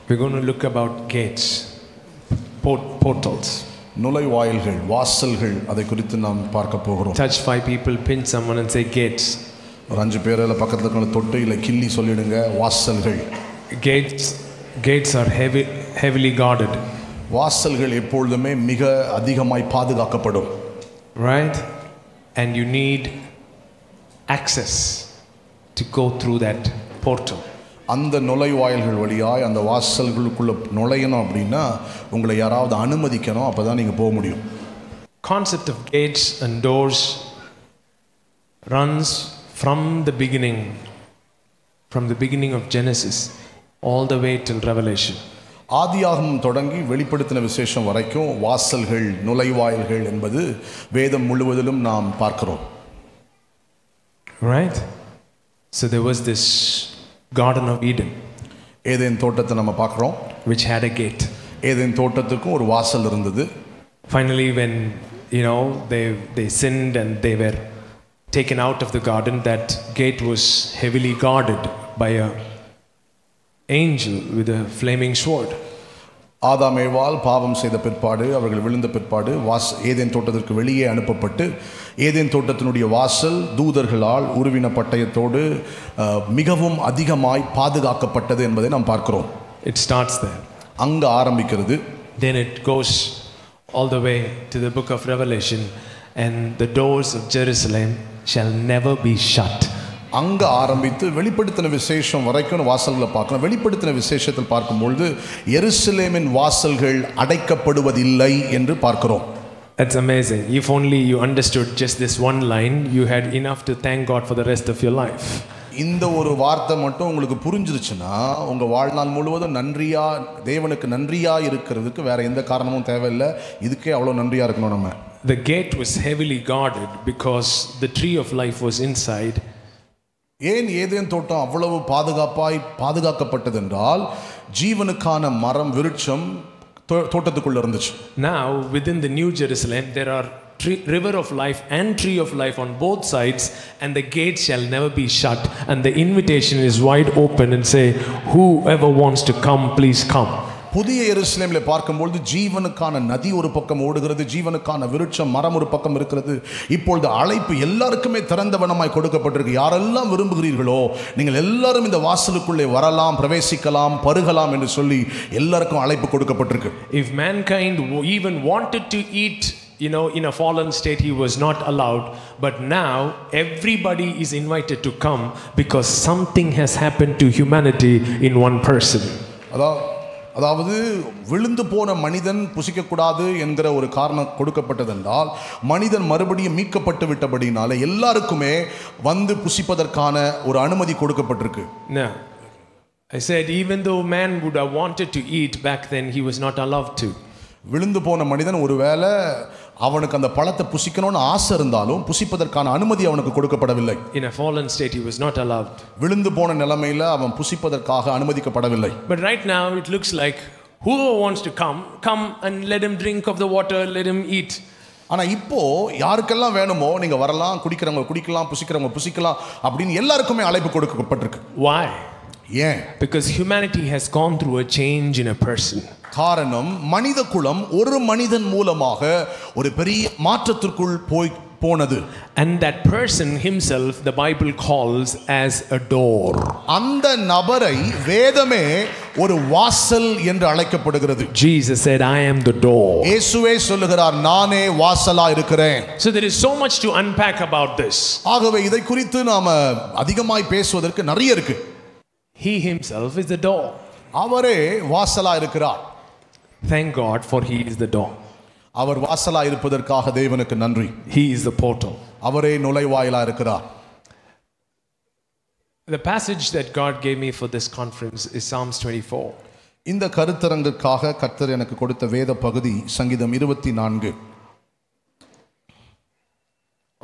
We're going to look about gates, portals. நுழைவாயில்கள், வாசல்கள், அதை குறித்து நாம் பார்க்க போகிறோம். Touch 5 people, pinch someone and say gates. ஒரு 5 பேரில் பக்கத்தில் இருக்கிற தொட்டு இல்லை கிள்ளி சொல்லிடுங்க, வாசல்கள். Gates are heavily guarded. வாசல்கள் எப்பொழுதுமே மிக அதிகமாய் பாதுகாக்கப்படும். Right? And you need access to go through that portal. அந்த நுழைவாயில்கள் வழியாய் அந்த வாசல்களுக்குள்ள நுழையணும் அப்படின்னா உங்களை யாராவது அனுமதிக்கணும், அப்பதான் நீங்க போக முடியும். Concept of gates and doors runs from the beginning of Genesis all the way till Revelation. ஆதியாகமம் தொடங்கி வெளிப்படுத்தின விசேஷம் வரைக்கும் வாசல்கள், நுழைவாயில்கள் என்பது வேதம் முழுவதிலும் நாம் பார்க்கிறோம். Right? So there was this Garden of Eden, Eden தோட்டத்தை நம்ம பார்க்கிறோம், which had a gate. Eden தோட்டத்துக்கும் ஒரு வாசல் இருந்தது. Finally, when they sinned and they were taken out of the garden, that gate was heavily guarded by a angel with a flaming sword. ஆதாம் ஏவாள் பாவம் செய்த பிற்பாடு, அவர்கள் விழுந்த பிற்பாடு ஏதேன் தோட்டத்திற்கு வெளியே அனுப்பப்பட்டு ஏதேன் தோட்டத்தினுடைய வாசல் தூதர்களால் உருவின பட்டயத்தோடு மிகவும் அதிகமாய் பாதுகாக்கப்பட்டது என்பதை நாம் பார்க்கிறோம். It starts there. அங்க ஆரம்பிக்கிறது. Then it goes all the way to the book of Revelation, and the doors of Jerusalem shall never be shut. அங்க ஆரம்பித்து வெளிப்படுத்தின விசேஷம் வரைக்கும் வாசல்களை பார்க்கணும். வெளிப்படுத்தின விசேஷத்தில் பார்க்கும்பொழுது எருசலேமின் வாசல்கள் அடைக்கப்படுவதில்லை என்று பார்க்கிறோம். That's amazing. If only you understood just this one line, you had enough to thank God for the rest of your life. இந்த ஒரு வார்த்தை மட்டும் உங்களுக்கு புரிஞ்சிருச்சுன்னா உங்க வாழ்நாள் முழுவதும் நன்றியா, தேவனுக்கு நன்றியா இருக்கிறதுக்கு வேற எந்த காரணமும் தேவையில்லை. இதுக்கே அவ்வளவு நன்றியா இருக்கணும் நம்ம. The gate was heavily guarded because the tree of life was inside. ஏன் ஏதேன் தோட்டம் அவ்வளவு பாதுகாக்கப்பட்டது என்றால் ஜீவனுக்கான மரம், விருட்சம் தோட்டத்துக்குள்ள இருந்துச்சு. Now within the New Jerusalem there are river of life and tree of life on both sides, and the gate shall never be shut, and the invitation is wide open and say, whoever wants to come, please come. புதிய எருசலேமில் பார்க்கும்பொழுது ஜீவனுக்கான நதி ஒரு பக்கம் ஓடுகிறது, ஜீவனுக்கான விருட்சம் மரம் ஒரு பக்கம் இருக்கிறது. இப்பொழுது அழைப்பு எல்லாருக்குமே திறந்தவனமாய் கொடுக்கப்பட்டிருக்கு. யாரெல்லாம் விரும்புகிறீர்களோ நீங்கள் எல்லாரும் இந்த வாசலுக்குள்ளே வரலாம், பிரவேசிக்கலாம், பருகலாம் என்று சொல்லி எல்லாருக்கும் அழைப்பு கொடுக்கப்பட்டிருக்கு. If mankind even wanted to eat, in a fallen state, he was not allowed, but now everybody is invited to come because something has happened to humanity in one person. அதாவது விழுந்து போன மனிதன் புசிக்கக்கூடாது என்கிற ஒரு காரணம் கொடுக்கப்பட்டதென்றால் மனிதன் மறுபடியும் மீட்கப்பட்டு விட்டபடினால எல்லாருக்குமே வந்து புசிப்பதற்கான ஒரு அனுமதி கொடுக்கப்பட்டிருக்கு. Now, I said even though man would have wanted to eat back then, he was not allowed to. விழுந்து போன மனிதன் ஒருவேளை அவனுக்கு அந்த பழத்தை புசிக்கணும்னு ஆசை இருந்தாலும் புசிப்பதற்கான அனுமதி அவனுக்கு கொடுக்கப்படவில்லை. In a fallen state he was not allowed. விழுந்து போன நிலைமையில அவன் புசிப்பதற்காக அனுமதிக்கப்படவில்லை. But right now it looks like whoever wants to come and let him drink of the water, let him eat. ஆனா இப்போ யாருக்கெல்லாம் வேணுமோ நீங்க வரலாம், குடிக்கிறவங்க குடிக்கலாம், புசிக்கிறவங்க புசிக்கலாம் அப்படின்னு எல்லாருக்குமே அழைப்பு கொடுக்கப்பட்டிருக்கு. Why? ஏன்? Because humanity has gone through a change in a person. காரணம் மனித குலம் ஒரு மனிதன் மூலமாக ஒரு பெரிய மாற்றத்திற்குள் போனது. And that person himself the Bible calls as a door. அந்த நபரை வேதமே ஒரு வாசல் என்று அழைக்கப்படுகிறது. Jesus said, I am the door. இயேசுவே சொல்லுகிறார், நானே வாசலா இருக்கிறேன். So there is so much to unpack about this. ஆகவே இதை குறித்து நாம அதிகமாய் பேசுவதற்கு நிறைய இருக்கு. He himself is the door. அவரே வாசலா இருக்கிறார். Thank God for he is the door. அவர் வாசலா இருப்பதற்காக தேவனுக்கு நன்றி. He is the portal. அவரே நுழைவாயிலா இருக்கிறார். The passage that God gave me for this conference is Psalms 24. இந்த கருத்தரங்குக்காக கர்த்தர் எனக்கு கொடுத்த வேத பகுதி சங்கீதம் 24.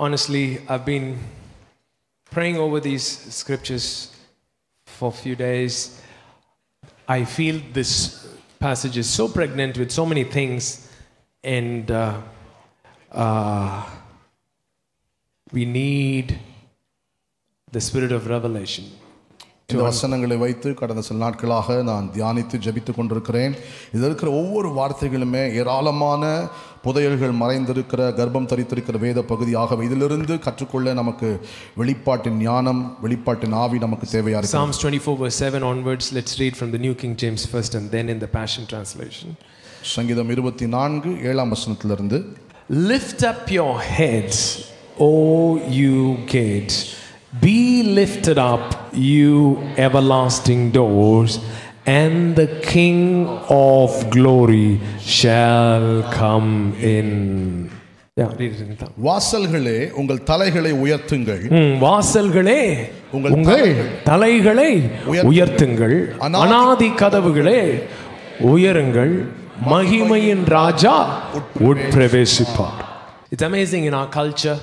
Honestly, I've been praying over these scriptures for a few days. I feel this passage is so pregnant with so many things, and we need the spirit of revelation. இந்த வசனங்களை வைத்து கடந்த சில நாட்களாக நான் தியானித்து ஜெபித்து கொண்டிருக்கிறேன். இதில் இருக்கிற ஒவ்வொரு வார்த்தைகளுமே ஏராளமான புதையல்கள் மறைந்திருக்கிற, கர்ப்பம் தரித்திருக்கிற வேத பகுதியாகவே இதிலிருந்து கற்றுக்கொள்ள நமக்கு வெளிப்பாட்டின் ஞானம், வெளிப்பாட்டின் ஆவி நமக்கு தேவையா இருக்கு. Psalms 24 verse 7 onwards, let's read from the New King James first and then in the Passion Translation. சங்கீதம் 24 7ஆம் வசனத்திலிருந்து, Lift up your heads, O you gates, be lifted up, you everlasting doors, and the King of glory shall come in. Yeah, read it. வாசல்களே உங்கள் தலைகளை உயர்த்துங்கள். வாசல்களே உங்கள் தலைகளை உயர்த்துங்கள், அநாதி கதவுகளே உயருங்கள், மகிமையின் ராஜா உட்பிரவேசிப்பார். It's amazing in our culture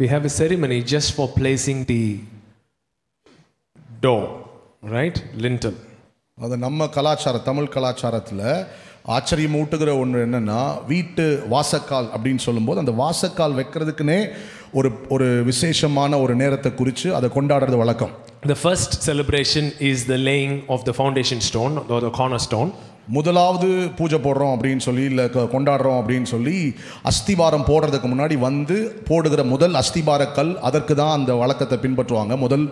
we have a ceremony just for placing the door, right? Lintel. அது நம்ம கலாச்சாரம், தமிழ் கலாச்சாரத்தில் ஆச்சரியம் ஊட்டுகிற ஒன்று என்னன்னா, வீட்டு வாசக்கால் அப்படின்னு சொல்லும்போது அந்த வாசக்கால் வைக்கிறதுக்குன்னே ஒரு விசேஷமான ஒரு நேரத்தை குறித்து அதை கொண்டாடுறது வழக்கம். The first celebration is the laying of the foundation stone or the cornerstone. முதலாவது பூஜை போடுறோம் அப்படின்னு சொல்லி, இல்லை கொண்டாடுறோம் அப்படின்னு சொல்லி, அஸ்திபாரம் போடுறதுக்கு முன்னாடி வந்து போடுகிற முதல் அஸ்திபார கல், அதற்கு தான் அந்த வழக்கத்தை பின்பற்றுவாங்க, முதல்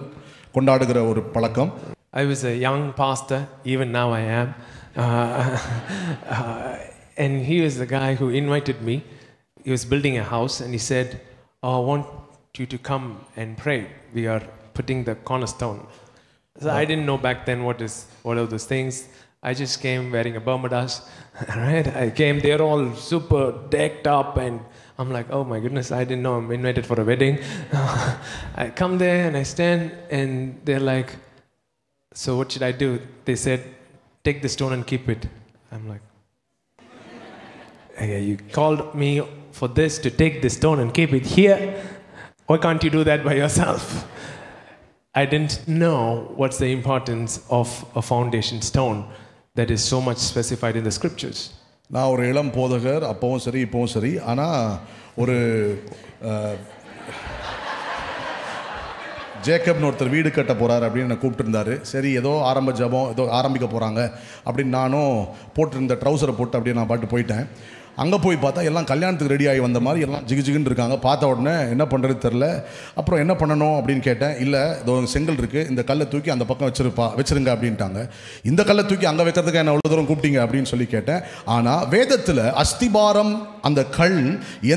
கொண்டாடுகிற ஒரு பழக்கம். I was a young pastor, even now I am, and he was the guy who invited me. He was building a house and he said, oh, I want you to come and pray. We are putting the cornerstone. So I didn't know back then what are those things. I just came wearing a Bermudas, right? I came, they're all super decked up and I'm like, oh my goodness, I didn't know I'm invited for a wedding. I come there and I stand and they're like, so what should I do? They said, take the stone and keep it. I'm like, hey, you called me for this, to take the stone and keep it here. Why can't you do that by yourself? I didn't know what's the importance of a foundation stone that is so much specified in the scriptures. நான் ஒரு இளம் போதகர், அப்பவும் சரி இப்பவும் சரி. ஆனால் ஒரு ஜேக்கப்னு ஒருத்தர் வீடு கட்ட போகிறார் அப்படின்னு என்னை கூப்பிட்டுருந்தாரு. சரி, ஏதோ ஆரம்ப ஜபம், ஏதோ ஆரம்பிக்க போகிறாங்க அப்படின்னு நானும் போட்டிருந்த ட்ரௌசரை போட்டு அப்படியே நான் பாட்டு போயிட்டேன். அங்கே போய் பார்த்தா எல்லாம் கல்யாணத்துக்கு ரெடி ஆகி வந்த மாதிரி எல்லாம் ஜிகுன்னு இருக்காங்க. பார்த்த உடனே என்ன பண்ணுறது தெரில. அப்புறம் என்ன பண்ணணும் அப்படின்னு கேட்டேன். இல்லை, இதோ செங்கல் இருக்குது, இந்த கல்லை தூக்கி அந்த பக்கம் வச்சுருங்க அப்படின்ட்டாங்க. இந்த கல்லை தூக்கி அங்கே வைக்கிறதுக்கு என்ன அவ்வளோ தூரம் கூப்பிட்டீங்க அப்படின்னு சொல்லி கேட்டேன். ஆனால் வேதத்தில் அஸ்திபாரம், அந்த கல்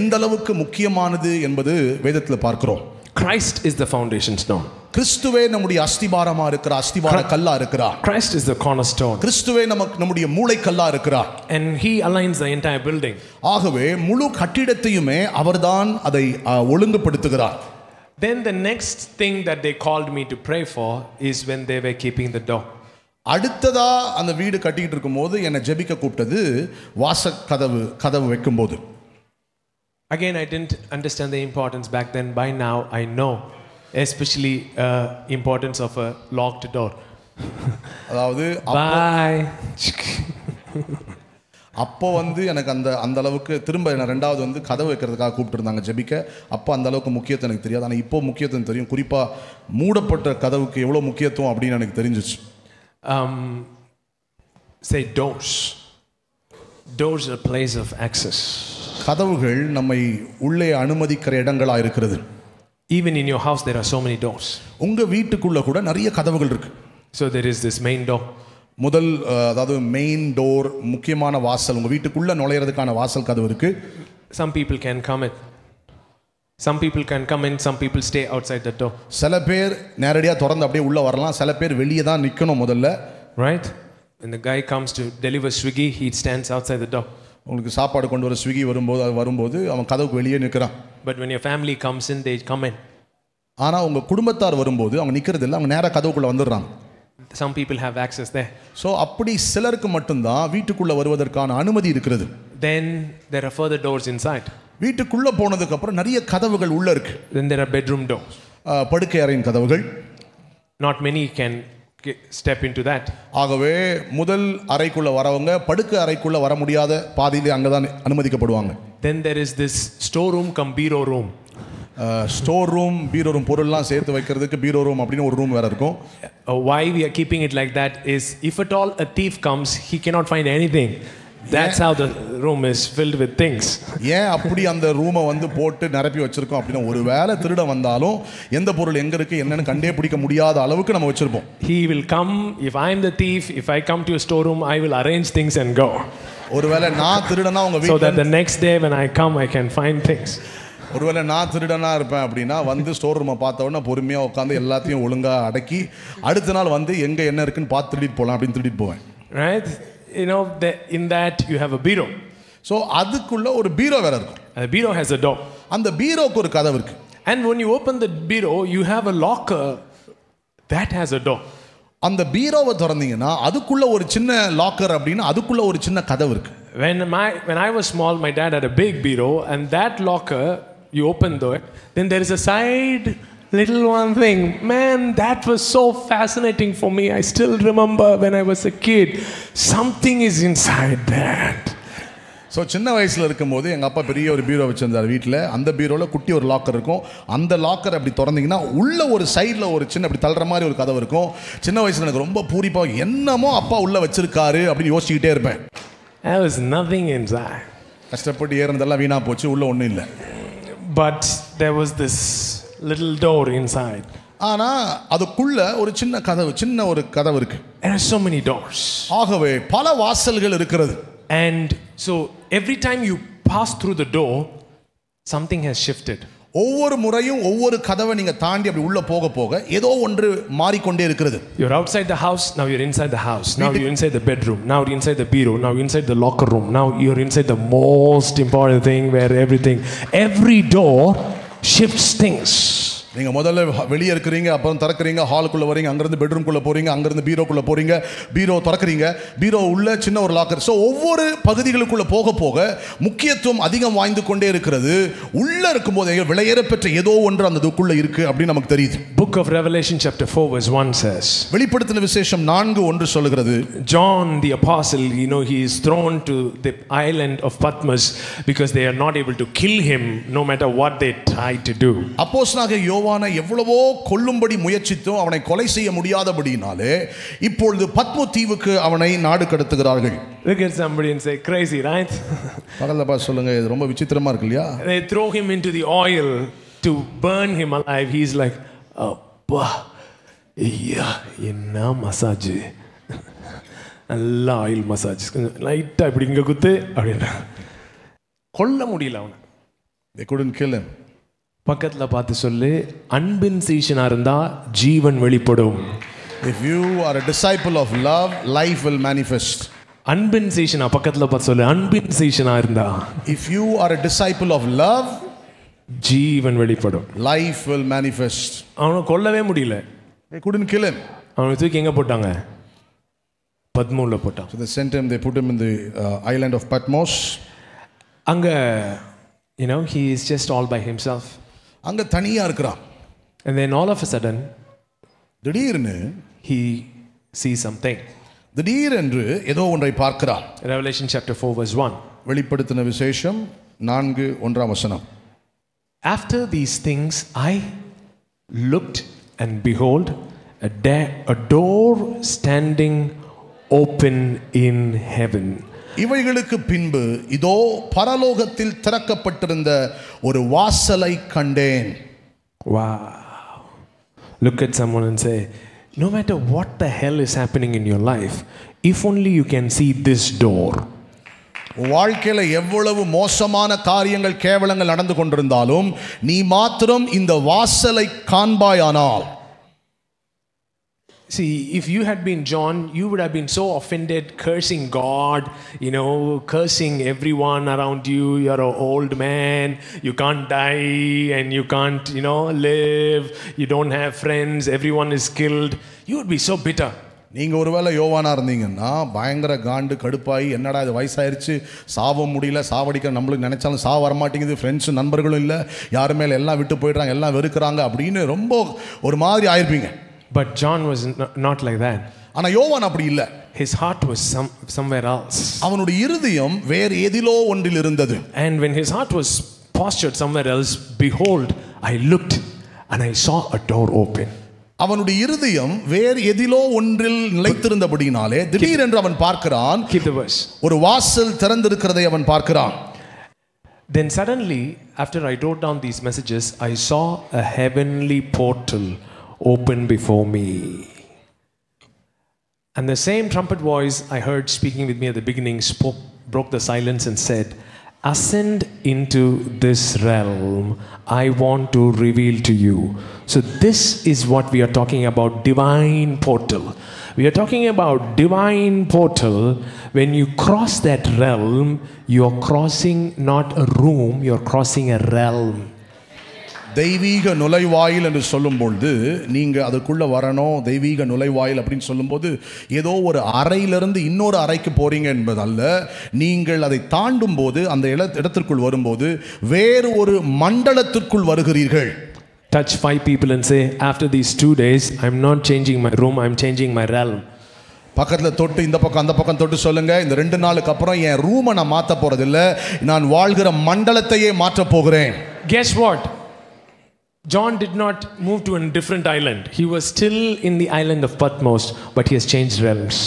எந்த அளவுக்கு முக்கியமானது என்பது வேதத்தில் பார்க்கிறோம். Christ is the foundation stone. கிறிஸ்துவே நம்முடைய அஸ்திபாரமா இருக்கிறார், அஸ்திபார கல்லா இருக்கிறார். Christ is the cornerstone. கிறிஸ்துவே நம்முடைய மூளைக்கல்லா இருக்கிறார். And he aligns the entire building. ஆகவே முழு கட்டிடத்தையுமே அவர்தான் அதை ஒழுங்குபடுத்துகிறார். Then the next thing that they called me to pray for is when they were keeping the door. அடுத்ததா அந்த வீடு கட்டிட்டு இருக்கும்போது என்னை ஜெபிக்க கூப்பிட்டது கதவு வைக்கும்போது. Again, I didn't understand the importance back then. By now I know, especially importance of a locked door. அதாவது bye. அப்போ எனக்கு அந்த அளவுக்கு திரும்ப என்ன ரெண்டாவது கதவு வைக்கிறதுக்காக கூப்பிட்டுருந்தாங்க ஜெபிக்க. அப்போ அந்த அளவுக்கு முக்கியத்துவம் எனக்கு தெரியாது. ஆனால் இப்போ முக்கியத்துவம் தெரியும். குறிப்பாக மூடப்பட்ட கதவுக்கு எவ்வளோ முக்கியத்துவம் அப்படின்னு எனக்கு தெரிஞ்சிச்சு. Say doors. Doors are a place of access. கதவுகள் நம்மை உள்ளே அனுமதிக்கிற இடங்களா இருக்கிறது. Even in your house there are so many doors. உங்க வீட்டுக்குள்ள கூட நிறைய கதவுகள் இருக்கு. So there is this main door. முதல் அதாவது மெயின் டோர், முக்கியமான வாசல். உங்க வீட்டுக்குள்ள நுழையிறதுக்கான வாசல் கதவு இருக்கு. Some people can come in. Some people can come in, some people stay outside the door. சில பேர் நேரடியா திறந்து அப்படியே உள்ள வரலாம். சில பேர் வெளியே தான் நிக்கணும் முதல்ல. Right? When the guy comes to deliver Swiggy, he stands outside the door. உங்களுக்கு சாப்பாடு கொண்டு வர ஸ்விக்கி வரும்போது அவன் கதவுக்கு வெளியே நிற்கிறான். But when your family comes in, they come in. ஆனால் உங்கள் குடும்பத்தார் வரும்போது அவங்க நிற்கிறது இல்லை, அவங்க நேராக கதவுக்குள்ளே வந்துடுறாங்க. Some people have access there. So அப்படி சிலருக்கு மட்டும்தான் வீட்டுக்குள்ளே வருவதற்கான அனுமதி இருக்கிறது. Then there are further doors inside. வீட்டுக்குள்ளே போனதுக்கப்புறம் நிறைய கதவுகள் உள்ளே இருக்கு. Then there are bedroom doors. படுக்கை அறையின் கதவுகள். Not many can step into that. ஆகவே முதல் அறைக்குள்ள வரவங்க படுக்கை அறைக்குள்ள வர முடியாத பாதியிலே அங்கதான் அனுமதிக்கப்படுவாங்க. Then there is this storeroom cum bureau room. Store room, bureau room, பொருள்லாம் சேர்த்து வைக்கிறதுக்கு பீரோ ரூம் அப்படின்னு ஒரு ரூம் வேற இருக்கும். Why we are keeping it like that is if at all a thief comes, he cannot find anything. That's how the room is filled with things. ஏன் அப்படி அந்த ரூமை வந்து போட்டு நிரப்பி வச்சிருக்கோம் அப்படின்னா, ஒருவேளை திருட வந்தாலும் எந்த பொருள் எங்க இருக்கு என்னன்னு கண்டே பிடிக்க முடியாத அளவுக்கு நம்ம வச்சிருப்போம். He will come, if I am the thief, if I come to your storeroom, I will arrange things and go. ஒருவேளை நான் திருடனா உங்க வீட்ல, so that the next day when I come I can find things. ஒருவேளை நான் திருடனா இருப்பேன் அப்படின்னா வந்து ஸ்டோர் ரூமை பார்த்த உடனே பொறுமையா உட்காந்து எல்லாத்தையும் ஒழுங்கா அடக்கி அடுத்த நாள் வந்து எங்க என்ன இருக்குன்னு பார்த்து திருடிட்டு போலாம் அப்படின்னு திருடிட்டு போவேன். Right? You know, in that you have a bureau. So அதுக்குள்ள ஒரு பீரோ வேற இருக்கும். The bureau has a door. அந்த பீரோக்கு ஒரு கதவு இருக்கு. And when you open the bureau, you have a locker that has a door. அந்த பீரோவை திறந்தீங்கன்னா அதுக்குள்ள ஒரு சின்ன லாக்கர் அப்படின்னா அதுக்குள்ள ஒரு சின்ன கதவு இருக்கு. When I was small, my dad had a big bureau, and that locker, you open it, then there is a side little one thing. Man, that was so fascinating for me. I still remember when I was a kid, something is inside that. So சின்ன வயசில் இருக்கும்போது எங்கள் அப்பா பெரிய ஒரு பீரோ வச்சுருந்தார் வீட்டில். அந்த பீரோவில் குட்டி ஒரு லாக்கர் இருக்கும். அந்த லாக்கர் அப்படி திறந்தீங்கன்னா உள்ள ஒரு சைடில் ஒரு சின்ன அப்படி தள்ளுற மாதிரி ஒரு கதவு இருக்கும். சின்ன வயசில் எனக்கு ரொம்ப பூரிப்பாக என்னமோ அப்பா உள்ளே வச்சிருக்காரு அப்படின்னு யோசிச்சுக்கிட்டே இருப்பேன். There was nothing inside. கஷ்டப்பட்டு ஏறினதெல்லாம் வீணாக போச்சு, உள்ள ஒன்றும் இல்லை. But there was this little door inside. ஆனால் அதுக்குள்ள ஒரு சின்ன ஒரு கதவு இருக்கு. There are so many doors. ஆகவே பல வாசல்கள் இருக்கிறது. And so every time you pass through the door, something has shifted. ஒவ்வொரு முறையும் ஒவ்வொரு கதவை நீங்க தாண்டி அப்படி உள்ள போக போக ஏதோ ஒன்று மாறிக்கொண்டே இருக்கிறது. You're outside the house, now you're inside the house. Now you're inside the bedroom, now you're inside the bureau, now you're inside the locker room, now you're inside the most important thing where every door shifts things. நீங்க முதல்ல வெளியே இருக்கிறீங்க, அப்புறம் திறக்கிறீங்க, ஹாலுக்குள்ள வரீங்க, அங்கிருந்து பெட்ரூம்குள்ள போறீங்க, அங்கிருந்து பீரோக்குள்ள போறீங்க, பீரோ திறக்கிறீங்க, பீரோ உள்ள சின்ன ஒரு லாக்கர். ஸோ ஒவ்வொரு பகுதிகளுக்குள்ள போக போக முக்கியத்துவம் அதிகம் வாய்ந்து கொண்டே இருக்கிறது. உள்ள இருக்கும்போது விலையேற பெற்ற ஏதோ ஒன்று அந்த இதுக்குள்ள இருக்கு அப்படின்னு நமக்கு தெரியுது. Book of Revelation chapter 4 verse 1 says, வெளிப்படுத்தின விசேஷம் 4:1 சொல்லுகிறது, John the apostle, he is thrown to the island of Patmos because they are not able to kill him no matter what they try to do. அப்போஸ்தலனாகிய யோவானை எவ்வளவோ கொல்லும்படி முயற்சித்தும் அவனை கொலை செய்ய முடியாதபடியினாலே இப்பொழுது பத்மோ தீவுக்கு அவனை நாடு கடத்துகிறார்கள். Look at somebody and say crazy, right? பக்கத்துல பார்த்து சொல்லுங்க, இது ரொம்ப விசித்திரமா இருக்கு இல்லையா? They throw him into the oil to burn him alive. He's like, அப்பா ஐயா என்ன மசாஜ், நல்ல ஆயில் மசாஜ், லைட்டா இப்படி இங்க குத்து அப்படின்னா கொல்ல முடியல அவனை. They couldn't kill him. பக்கத்துல பார்த்து சொல்லு, அன்பின் சீஷனா இருந்தா ஜீவன் வெளிப்படும். If you are a disciple of love, life will manifest. அன்பின் சீஷனா பக்கத்துல பார்த்து சொல்லு, அன்பின் சீஷனா இருந்தா if you are a disciple of love, ஜீவன் வெளிப்படும், life will manifest. அவனை கொல்லவே முடியல. They couldn't kill him. அவனை தூக்கி எங்க போட்டாங்க? பத்மோல போட்டாங்க. So they sent him, they put him in the island of Patmos. அங்க he is just all by himself. அங்க தனியா இருக்கிறான். And then all of a sudden திடீர்னு he sees something. திடீரென்று ஏதோ ஒன்றை பார்க்கிறான். Revelation chapter 4 verse 1. வெளிப்படுத்தின விசேஷம் 4:1. After these things I looked, and behold, a door standing open in heaven. இவைகளுக்கு பின்பு இதோ பரலோகத்தில் திறக்கப்பட்டிருந்த ஒரு வாசலை கண்டேன். Wow. Look at someone and say, no matter what the hell is happening in your life, if only you can see this door. வாழ்க்கையில எவ்வளவு மோசமான காரியங்கள் கேவலங்கள் நடந்து கொண்டிருந்தாலும் நீ மாத்திரம் இந்த வாசலை காண்பாயானால். See, if you had been John, you would have been so offended, cursing God, cursing everyone around you. You're an old man, you can't die, and you can't, live. You don't have friends, everyone is killed. You would be so bitter. நீங்க ஒருவேளை யோவானா இருந்தீங்கன்னா பயங்கர காண்டு கடுப்பாയി, என்னடா இது வயசாயிருச்சு, சாவ முடியல, சாவடிக்க நம்மளுக்கு நினைச்சாலும் சாவ வரமாட்டேங்குது, ஃப்ரெண்ட்ஸ் நண்பர்களும் இல்லை, யாரு மேல எல்லாம் விட்டு போயிடுறாங்க, எல்லாம் வெறுக்கிறாங்க அப்படின்னு ரொம்ப ஒரு மாதிரி ஆயிருப்பீங்க. But John was not like that. ஆனா யோவான் அப்படி இல்ல. His heart was somewhere else. அவனுடைய இருதயம் வேறு எதிலோ ஒன்றில் இருந்தது. And when his heart was postured somewhere else, behold, I looked and I saw a door open. அவனுடைய இருதயம் வேறு எதிலோ ஒன்றில் நிலைத்திருந்தபடியினாலே திடீரென்று அவன் பார்க்கிறான், Keep the verse. ஒரு வாசல் திறந்திருக்கிறதை அவன் பார்க்கிறான். Then suddenly, after I wrote down these messages, I saw a heavenly portal open before me. And the same trumpet voice I heard speaking with me at the beginning broke the silence and said, ascend into this realm. I want to reveal to you. So this is what we are talking about, divine portal. We are talking about divine portal. When you cross that realm, you are crossing not a room, you are crossing a realm. தெய்வீக நுழைவாயில் என்று சொல்லும்பொழுது நீங்கள் அதுக்குள்ளே வரணும். தெய்வீக நுழைவாயில் அப்படின்னு சொல்லும்போது ஏதோ ஒரு அறையிலிருந்து இன்னொரு அறைக்கு போகிறீங்க என்பதல்ல. நீங்கள் அதை தாண்டும் போது அந்த இடத்திற்குள் வரும்போது வேறு ஒரு மண்டலத்திற்குள் வருகிறீர்கள். Touch 5 people and say, after these 2 days, I'm not changing my room, I'm changing my realm. பக்கத்தில் தொட்டு இந்த பக்கம் அந்த பக்கம் தொட்டு சொல்லுங்க, இந்த 2 நாளுக்கு அப்புறம் என் ரூமை நான் மாற்ற போகிறதில்லை, நான் வாழ்கிற மண்டலத்தையே மாற்ற போகிறேன். Guess what? John did not move to a different island. He was still in the island of Patmos, but he has changed realms.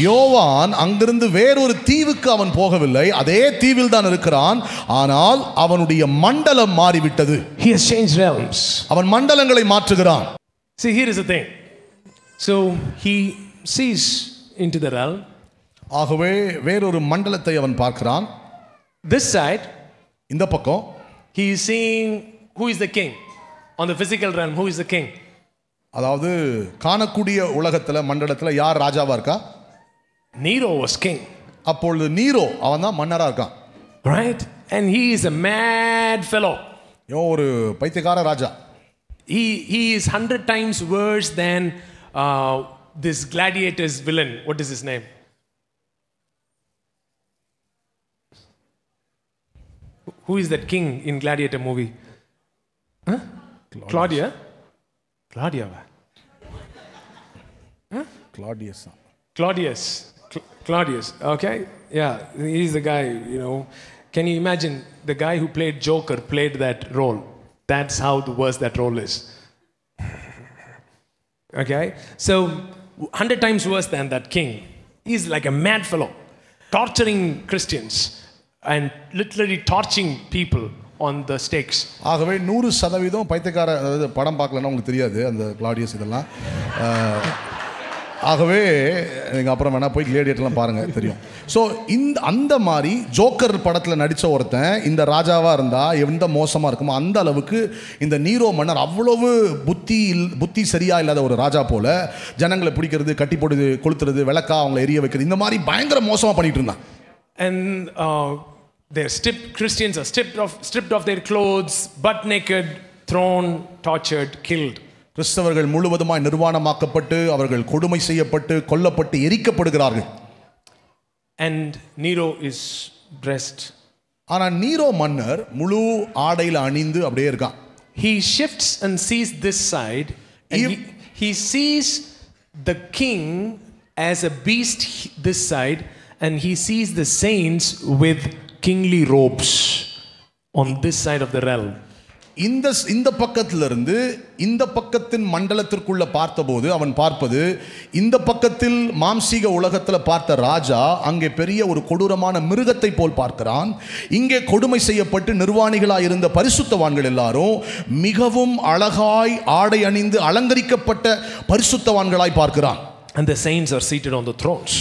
யோவான் அங்கிருந்து வேறொரு தீவுக்கு அவன் போகவில்லை, அதே தீவில் தான் இருக்கிறான். ஆனால் அவனுடைய மண்டலம் மாறிவிட்டது. He has changed realms. அவன் மண்டலங்களை மாற்றுகிறான். See, here is the thing. So he sees into the realm. ஆகவே வேறொரு மண்டலத்தை அவன் பார்க்கிறான். This side, இந்த பக்கம் he is seeing who is the king. On the physical realm, who is the king? அதாவது காணக்கூடிய உலகத்துல மண்டலத்துல யார் ராஜாவா இருக்கா? Nero was king. அப்பொழுது நீரோ அவன் தான் மன்னரா இருக்கான். Right? And he is a mad fellow. ஒரு பைத்தியக்கார ராஜா. He is 100 times worse than this gladiator's villain. What is his name? Who is that king in Gladiator movie? Huh? Claudia? Claudia. Huh? Claudius. Okay. Yeah, he's the guy, you know. Can you imagine the guy who played Joker played that role? That's how worse that role is. Okay. So 100 times worse than that king. He's like a mad fellow, torturing Christians and literally torching people on the stakes. ஆகவே 100% பைத்தியக்கார படம் பார்க்கலன்னா உங்களுக்கு தெரியாது அந்த Claudius இதெல்லாம். ஆகவே நீங்கள் அப்புறம் வேணால் போய் கிளேடியேட்டர்லாம் பாருங்கள், தெரியும். ஸோ அந்த மாதிரி ஜோக்கர் படத்தில் நடித்த ஒருத்தன் இந்த ராஜாவாக இருந்தால் எந்த மோசமாக இருக்குமோ அந்த அளவுக்கு இந்த நீரோ மன்னர் அவ்வளவு புத்தி சரியாக இல்லாத ஒரு ராஜா போல் ஜனங்களை பிடிக்கிறது, கட்டி போடுது, கொளுத்துறது, விளக்கா அவங்களை எரிய வைக்கிறது, இந்த மாதிரி பயங்கர மோசமாக பண்ணிகிட்டு இருந்தான். And they're Christians are stripped of their clothes, butt naked, thrown, tortured, killed. கிறிஸ்தவர்கள் முழுவதுமாய் நிர்வாணமாக்கப்பட்டு அவர்கள் கொடுமை செய்யப்பட்டு கொல்லப்பட்டு எரிக்கப்படுகிறார்கள். And Nero is dressed. ஆனா நீரோ மன்னர் முழு ஆடையில அணிந்து அப்படியே இருக்கான். He shifts and sees this side and he sees the king as a beast this side, and he sees the saints with kingly robes on this side of the realm. இந்த பக்கத்திலிருந்து இந்த பக்கத்தின் மண்டலத்திற்குள்ள பார்த்தபோது அவன் பார்ப்பது இந்த பக்கத்தில் மாம்சீக உலகத்தில் பார்த்த ராஜா அங்கே பெரிய ஒரு கொடூரமான மிருகத்தை போல் பார்க்கிறான். இங்கே கொடுமை செய்யப்பட்டு நிர்வாணிகளாய் இருந்த பரிசுத்தவான்கள் எல்லாரும் மிகவும் அழகாய் ஆடை அணிந்து அலங்கரிக்கப்பட்ட பரிசுத்தவான்களாய் பார்க்கிறான். And the saints are seated on the thrones.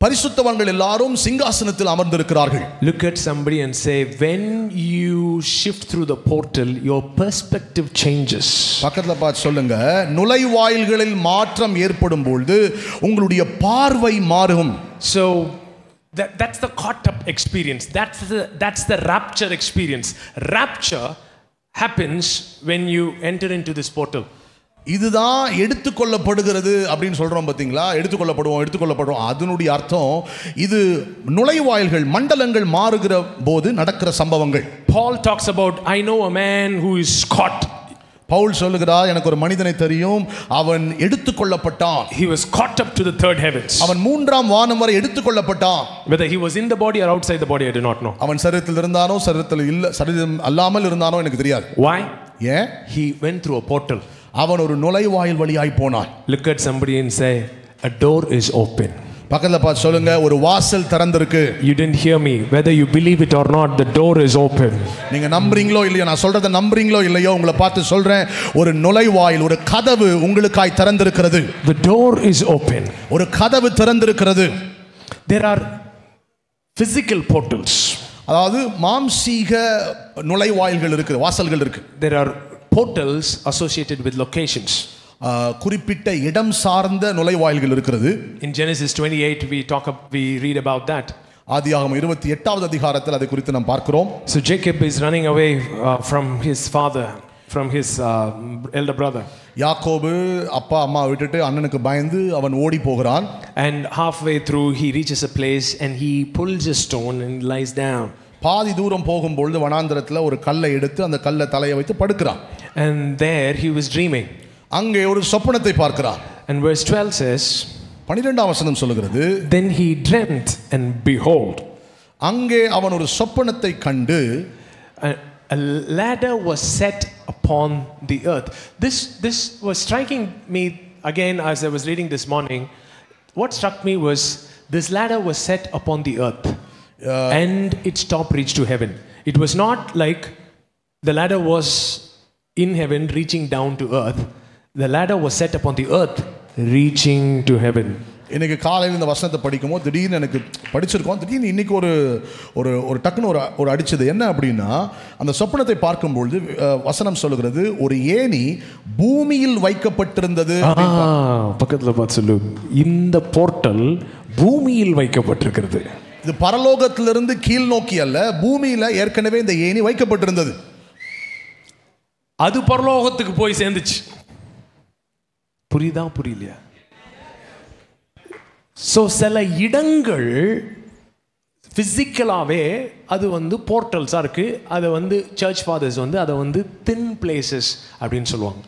பரிசுத்தவான்கள் எல்லாரும் சிங்காசனத்தில் அமர்ந்திருக்கிறார்கள். Look at somebody and say, when you shift through the portal, your perspective changes. பக்கத்துல பார்த்து சொல்லுங்க, நுழைவாயில்களில் மாற்றம் ஏற்படும் பொழுது உங்களுடைய பார்வை மாறும். So that's the caught up experience. That's the rapture experience. Rapture happens when you enter into this portal. இதுதான் எடுத்துக்கொள்ளப்படுகிறது அப்படின்னு சொல்றோம் பாத்தீங்களா? எடுத்துக்கொள்ளப்படுவோம். அதனுடைய அர்த்தம் இது நுழைவாயில்கள் மண்டலங்கள் மாறுகிற போது நடக்கிற சம்பவங்கள். Paul talks about, I know a man who is caught. Pavul சொல்லுகிறார், எனக்கு ஒரு மனிதனை தெரியும், அவன் எடுத்துக்கொள்ளப்பட்டான். He was caught up to the third heavens. அவன் மூன்றாம் வானம் வரை எடுத்துக்கொள்ளப்பட்டான். Whether he was in the body or outside the body, I do not know. அவன் சரீரத்தில் இருந்தானோ சரீரத்தில் இல்ல சரீரம் அல்லாமல் இருந்தானோ எனக்கு தெரியாது. Why? ஏன்? He went through a portal. அவன் ஒரு நுழைவாயில் வழியாய் போனான். Look at somebody and say, a door is open. பக்கத்துல பார்த்து சொல்லுங்க, ஒரு வாசல் திறந்திருக்கு. You didn't hear me. Whether you believe it or not, the door is open. நீங்க நம்புறீங்களோ இல்லையோ, நான் சொல்றத நம்புறீங்களோ இல்லையோ, உங்களை பார்த்து சொல்றேன், ஒரு நுழைவாயில், ஒரு கதவு உங்களுக்காய் திறந்திருக்கிறது. The door is open. ஒரு கதவு திறந்திருக்கிறது. There are physical portals. அதாவது மாம்சீக நுழைவாயில்கள் இருக்கு, வாசல்கள் இருக்கு. There are portals associated with locations. குறிப்பிட்ட இடம் சார்ந்த நுழைவாயில்கள் இருக்கிறது. In Genesis 28 we read about that. ஆதியாகமம் 28வது அதிகாரத்தில் அதை குறித்து நாம் பார்க்கிறோம். So Jacob is running away from his father, from his elder brother. யாக்கோபு அப்பா அம்மா விட்டுட்டு அண்ணனுக்கு பயந்து அவன் ஓடி போகிறான். And halfway through he reaches a place and he pulls a stone and lies down. பாதி தூரம் போகும்போது வனாந்தரத்துல ஒரு கல்லை எடுத்து அந்த கல்லை தலையை வைத்து படுக்கிறான். And there he was dreaming. அங்கே ஒரு சொப்பனத்தை பார்க்கிறான். And verse 12 says, 12ஆம் வசனம் சொல்லுகிறது, then he dreamt and behold, அங்கே அவன் ஒரு சொப்பனத்தை கண்டு, a ladder was set upon the earth. This was striking me again as I was reading this morning. What struck me was this ladder was set upon the earth and its top reached to heaven. It was not like the ladder was in heaven reaching down to earth. The ladder was set upon the earth reaching to heaven. இன்னைக்கு காலையில் இந்த வசனத்தை படிக்கும்போது திடீர்னு எனக்கு படிச்சிருக்கோம், திடீர்னு இன்னைக்கு ஒரு ஒரு ஒரு டக்குன்னு ஒரு அடிச்சது என்ன அப்படின்னா, அந்த சொப்பனத்தை பார்க்கும்பொழுது வசனம் சொல்லுகிறது, ஒரு ஏணி பூமியில் வைக்கப்பட்டிருந்தது. பக்கத்தில் பார்த்து சொல்லு, இந்த போர்ட்டல் பூமியில் வைக்கப்பட்டிருக்கிறது. இது பரலோகத்திலிருந்து கீழ் நோக்கி அல்ல, பூமியில ஏற்கனவே இந்த ஏணி வைக்கப்பட்டிருந்தது. அது பரலோகத்துக்கு போய் சேர்ந்துச்சு. புரியுதா புரியலையா? ஸோ சில இடங்கள் ஃபிசிக்கலாகவே அது வந்து போர்ட்டல்ஸாக இருக்குது. அதை வந்து சர்ச் ஃபாதர்ஸ் வந்து அதை வந்து தின் பிளேசஸ் அப்படின்னு சொல்லுவாங்க.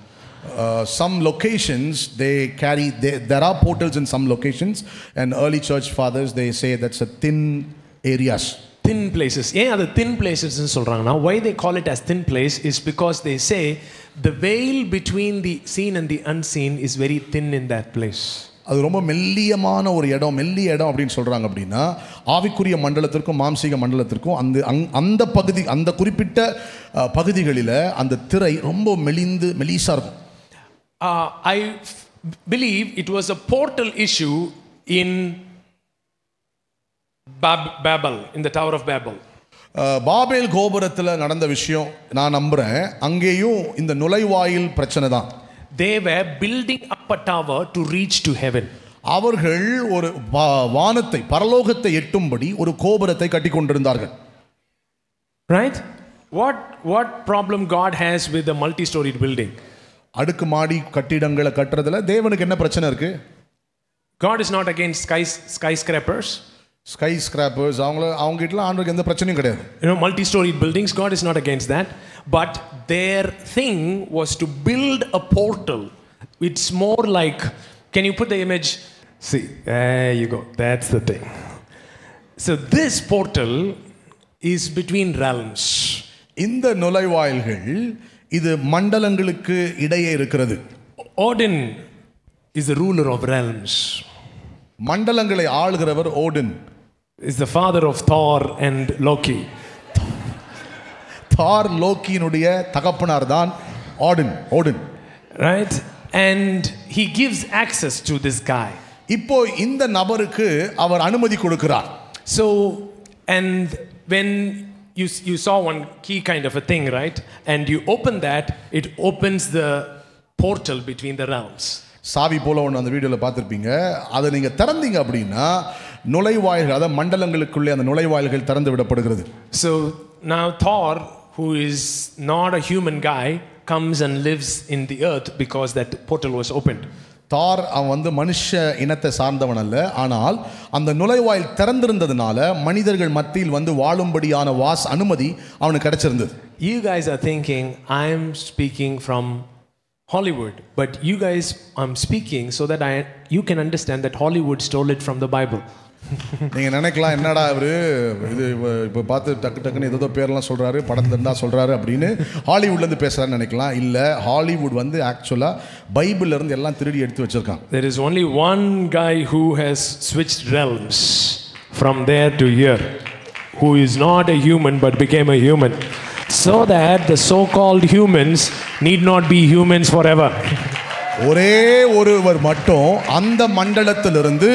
Some locations they carry, there are portals in some locations, and early church fathers they say that's a thin areas. Thin places. ஏன் அது thin places ன்னு சொல்றாங்கன்னா, why they call it as thin place is because they say the veil between the seen and the unseen is very thin in that place. அது ரொம்ப மெல்லியமான ஒரு இடம், மெல்லிய இடம் அப்படின்னு சொல்றாங்க. அப்படின்னா ஆவிக்குரிய மண்டலத்திற்கும் மாம்சீக மண்டலத்திற்கும் அந்த பகுதி, அந்த குறிப்பிட்ட பகுதிகளில் அந்த திரை ரொம்ப மெலிசா இருக்கும். I believe it was a portal issue in Babel, in the Tower of Babel. Babel கோபுரத்தில் நடந்த விஷயம் நான் நம்புறேன். அங்கேயும் இந்த நுழைவாயில் பிரச்சனை தான். They were building up a tower to reach to heaven. அவர்கள் ஒரு வானத்தை, பரலோகத்தை எட்டும்படி ஒரு கோபுரத்தை கட்டி கொண்டிருந்தார்கள். Right? What problem God has with a multi-storied building? அடுக்குமாடி கட்டிடங்களை கட்டுறதுல தேவனுக்கு என்ன பிரச்சனை இருக்கு? God is not against skyscrapers. Skyscrapers அவங்க கிட்ட ஆண்டவருக்கு எந்த பிரச்சனையும் கிடையாது. Multi-storied buildings, God is not against that. But their thing was to build a portal. It's more like, can you put the image? See, there you go. That's the thing. So this portal is between realms. இந்த நுழைவாயில்கள் இது மண்டலங்களுக்கு இடையே இருக்கிறது. Odin is the ruler of realms. மண்டலங்களை ஆளுகிறவர் ஓடின். Is the father of Thor and Loki. தார் லோக்கியினுடைய தகப்பனார் தான் ஓடின். Right? And he gives access to this guy. இப்போ இந்த நபருக்கு அவர் அனுமதி கொடுக்கிறார். So, and when you saw one key kind of a thing, right? And you open that, it opens the portal between the realms. சாவி போல ஒன்று அந்த வீடியோவில் பார்த்துருப்பீங்க. அதை நீங்கள் திறந்தீங்க அப்படின்னா நுழைவாயில்கள், அதாவது மண்டலங்களுக்குள்ளே அந்த நுழைவாயில்கள் திறந்து விடப்படுகிறது. So now Thor, who is not a human guy, comes and lives in the earth because that portal was opened. தார் அவன் வந்து மனுஷ இனத்தை சார்ந்தவன் அல்ல, ஆனால் அந்த நுழைவாயில் திறந்திருந்ததுனால மனிதர்கள் மத்தியில் வந்து வாழும்படியான அனுமதி அவனுக்கு கிடைச்சிருந்தது. You guys are thinking I'm speaking from Hollywood, but you guys, I'm speaking so that you can understand that Hollywood stole it from the Bible. நீங்க நினைக்கலாம் என்னடா இவரு இது இப்போ பார்த்து டக்கு டக்குன்னு ஏதோ பேர்லாம் சொல்றாரு, படத்துல இருந்தா சொல்றாரு அப்படின்னு ஹாலிவுட்ல இருந்து பேசுறாருன்னு நினைக்கலாம். இல்ல, ஹாலிவுட் வந்து ஆக்சுவலா பைபிள்ல இருந்து எல்லாம் திருடி எடுத்து வச்சிருக்காங்க. There is only one guy who has switched realms from there to here, who is not a human but became a human, so that the so-called humans need not be humans forever. ஒரே ஒருவர் மட்டும் அந்த மண்டலத்திலிருந்து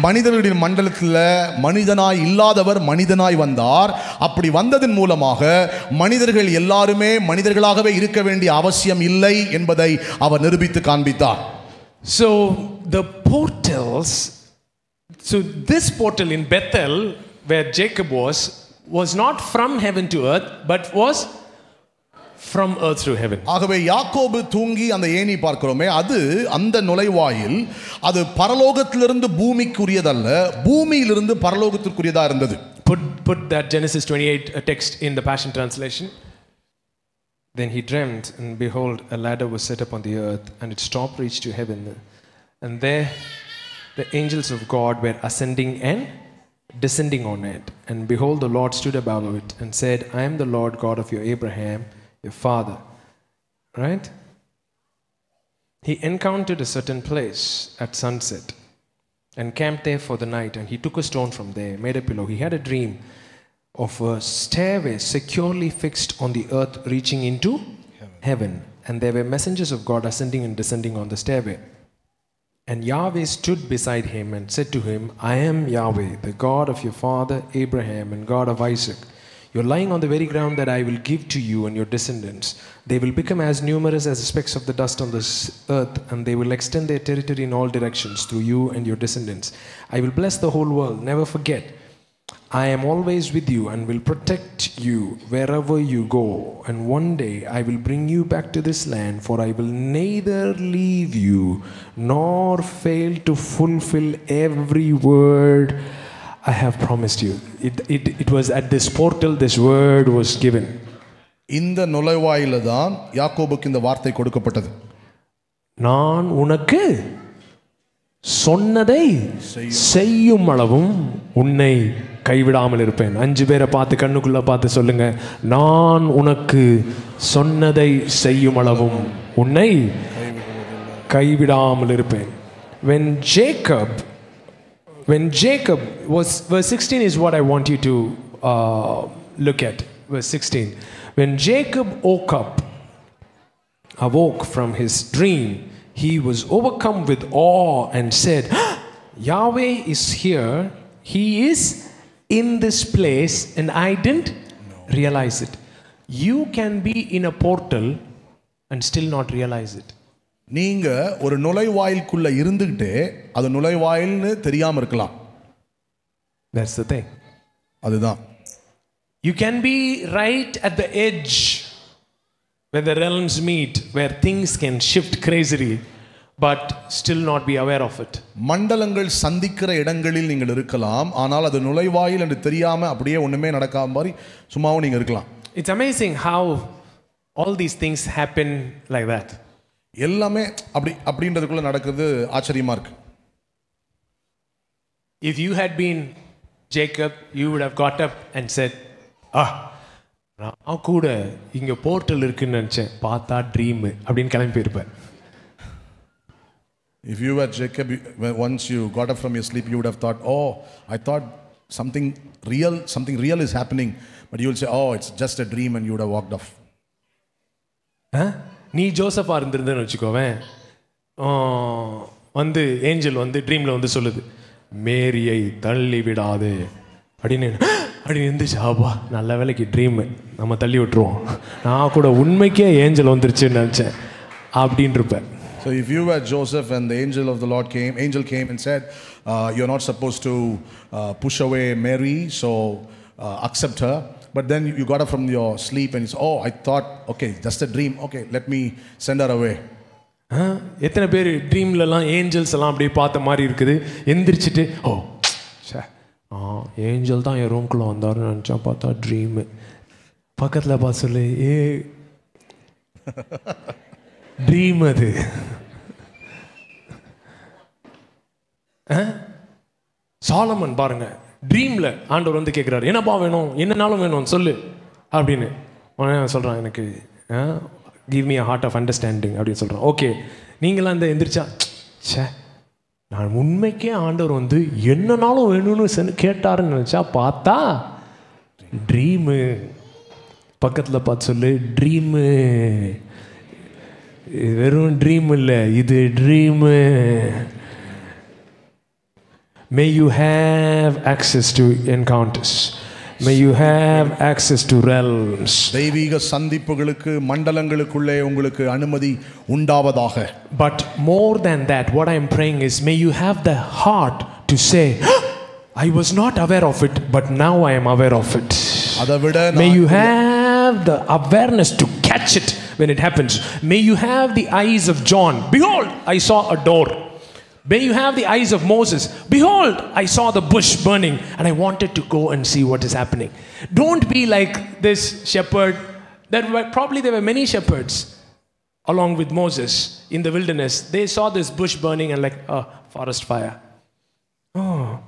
மனிதர்களுடைய மண்டலத்தில் மனிதனாய் இல்லாதவர் மனிதனாய் வந்தார். அப்படி வந்ததன் மூலமாக மனிதர்கள் எல்லாருமே மனிதர்களாகவே இருக்க வேண்டிய அவசியம் இல்லை என்பதை அவர் நிரூபித்து காண்பித்தார். So the portals, so this portal in Bethel where Jacob was not from heaven to earth but was from earth to heaven. ஆகவே யாக்கோபு தூங்கி அந்த ஏணி பார்க்கிறோமே, அது அந்த நுழைவாயில் அது பரலோகத்திலிருந்து பூமிக்குரியதல்ல, பூமியிலிருந்து பரலோகத்திற்குரியதா இருந்தது. Put that Genesis 28 text in the Passion Translation. Then he dreamt, and behold, a ladder was set up on the earth, and its top reached to heaven, and there the angels of God were ascending and descending on it. And behold, the Lord stood above it and said, I am the Lord God of your Abraham, your father. Right? He encountered a certain place at sunset and camped there for the night, and he took a stone from there, made a pillow. He had a dream of a stairway securely fixed on the earth reaching into heaven. And there were messengers of God ascending and descending on the stairway. And Yahweh stood beside him and said to him, I am Yahweh, the God of your father Abraham and God of Isaac. You're lying on the very ground that I will give to you and your descendants. They will become as numerous as the specks of the dust on this earth, and they will extend their territory in all directions through you and your descendants. I will bless the whole world. Never forget, I am always with you and will protect you wherever you go. And one day I will bring you back to this land, for I will neither leave you nor fail to fulfill every word I have promised you. It was at this portal this word was given. இந்த நுழைவாயில தான் யாக்கோபுக்கு இந்த வார்த்தை கொடுக்கப்பட்டது. நான் உனக்கு சொன்னதை செய்யும் அளவும் உன்னை கைவிடாமல் இருப்பேன். 5 பேரை பார்த்து கண்ணுக்குள்ள பார்த்து சொல்லுங்க, நான் உனக்கு சொன்னதை செய்யும் அளவும் உன்னை கைவிடாமல் இருப்பேன். When Jacob was, verse 16 is what I want you to look at. Verse 16. When Jacob awoke from his dream, he was overcome with awe and said, Yahweh is here. He is in this place and I didn't realize it. You can be in a portal and still not realize it. நீங்க ஒரு நுழைவாயிலுக்குள்ள இருந்துகிட்டே அது நுழைவாயில்னு தெரியாம இருக்கலாம். That's the thing. அதுதான். You can be right at the edge where the realms meet, where things can shift crazily, but still not be aware of it. மண்டலங்கள் சந்திக்கிற இடங்களில் நீங்கள் இருக்கலாம், ஆனால் அது நுழைவாயில் என்று தெரியாம அப்படியே ஒண்ணுமே நடக்காம மாதிரி சும்மாவும் நீங்க இருக்கலாம். It's amazing how all these things happen like that. எல்லாமே அப்படின்றதுக்குள்ள நடக்கிறது ஆச்சரியமா இருக்கு. If you had been Jacob, you would have got up and said, நான் கூட இங்க போர்ட்டல் இருக்குன்னு நினைச்சேன், பார்த்தா ட்ரீம் அப்படின்னு கிளம்பி போயிருப்பேன். If you were Jacob, once you got up from your sleep, you would have thought, oh, I thought something real is happening, but you will say, oh, it's just a dream, and you would have walked off. நீ ஜோசஃபா இருந்திருந்தேன்னு வச்சுக்கோவேன், வந்து angel வந்து ட்ரீம்ல வந்து சொல்லுது, மேரியை தள்ளி விடாதே அப்படின்னு இருந்துச்சு. ஆபா, நல்ல வேலைக்கு ட்ரீம், நம்ம தள்ளி விட்டுருவோம், நான் கூட உண்மைக்கே ஏஞ்சல் வந்துருச்சுன்னு நினச்சேன் அப்படின்னு இருப்பேன். So if you were Joseph and the angel of the Lord came and said, you're not supposed to push away Mary, so accept her. But then you got up from your sleep and you said, oh, I thought, okay, just a dream. Okay, let me send her away. எத்தனை பேர் ட்ரீம்லலாம் Angeles எல்லாம் அப்படியே பார்த்த மாதிரி இருக்குது, எந்திரிச்சிட்டு ஓ angel தான் என் ரூம்குள்ளே வந்தாருன்னு நினச்சா பார்த்தா ட்ரீமு. பக்கத்தில் பார்த்து சொல்லு, ட்ரீம் அது. சாலமன் பாருங்க, ட்ரீமில் ஆண்டவர் வந்து கேட்குறாரு, என்னப்பா வேணும், என்னன்னாலும் வேணும் சொல்லு அப்படின்னு. உடனே சொல்கிறான், எனக்கு give me a heart of understanding அப்படின்னு சொல்கிறான். ஓகே, நீங்களாம் இந்த எந்திரிச்சா, சே நான் உண்மைக்கே ஆண்டவர் வந்து என்னன்னாலும் வேணும்னு கேட்டாருன்னு நினச்சா பார்த்தா ட்ரீமு. பக்கத்தில் பார்த்து சொல்லு, ட்ரீமு. வெறும் ட்ரீம் இல்லை, இது dream. May you have access to encounters. May you have access to realms. தெய்வீக சந்திப்புகளுக்கு, மண்டலங்களுக்குள்ளே உங்களுக்கு அனுமதி உண்டாவதாக. But more than that, what I am praying is, may you have the heart to say, I was not aware of it, but now I am aware of it. May you have the awareness to catch it when it happens. May you have the eyes of John. Behold, I saw a door. May you have the eyes of Moses. Behold, I saw the bush burning and I wanted to go and see what is happening. Don't be like this shepherd. Probably there were many shepherds along with Moses in the wilderness. They saw this bush burning and like, oh, forest fire. Oh,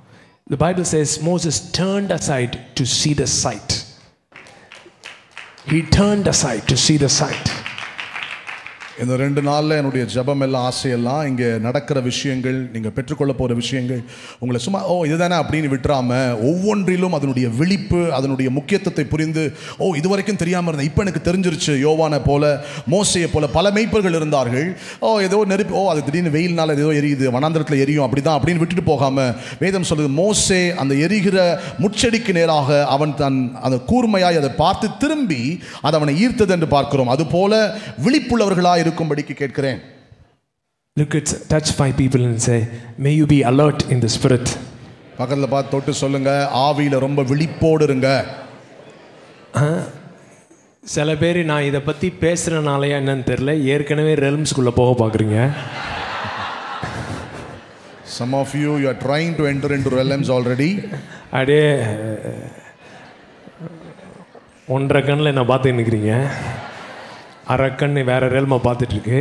the Bible says Moses turned aside to see the sight. He turned aside to see the sight. இந்த 2 நாளில் என்னுடைய ஜபம் எல்லாம், ஆசையெல்லாம், இங்கே நடக்கிற விஷயங்கள், நீங்கள் பெற்றுக்கொள்ள போகிற விஷயங்கள் உங்களை சும்மா இதுதானே அப்படின்னு விட்டுறாம, ஒவ்வொன்றிலும் அதனுடைய விழிப்பு, அதனுடைய முக்கியத்துவத்தை புரிந்து, இது வரைக்கும் தெரியாமல் இருந்தேன், இப்போ எனக்கு தெரிஞ்சிருச்சு. யோவானை போல, மோசையை போல பல மெய்ப்பர்கள் இருந்தார்கள். ஏதோ நெருப்பு, அது திடீர்னு வெயில்னால ஏதோ எரியுது, வனாந்திரத்தில் எரியும், அப்படிதான் அப்படின்னு விட்டுட்டு போகாமல், வேதம் சொல்லுது, மோசே அந்த எரிகிற முச்செடிக்கு நேராக அவன் தன் அந்த கூர்மையாய் அதை பார்த்து திரும்பி அது அவனை ஈர்த்தது என்று பார்க்கிறோம். அதுபோல விழிப்புள்ளவர்களாய் இருக்கும்படிக்கு கேட்கிறேன். Look at, touch 5 people and say, may you be alert in the spirit. பக்கத்துல பார்த்து தொட்டு சொல்லுங்க, ஆவியில ரொம்ப விழிப்போடு இருங்க. சில பேர் நான் இதை பற்றி பேசுகிறனாலையா என்னன்னு தெரியல, ஏற்கனவே ரெல்ம்ஸ்குள்ளே போக பார்க்குறீங்க. Some of you are trying to enter into realms already. அப்படியே 1.5 கண்ணில் என்ன பார்த்து நிற்கிறீங்க, 1/2 கண்ணு வேறு ரெல்மை பார்த்துட்ருக்கு.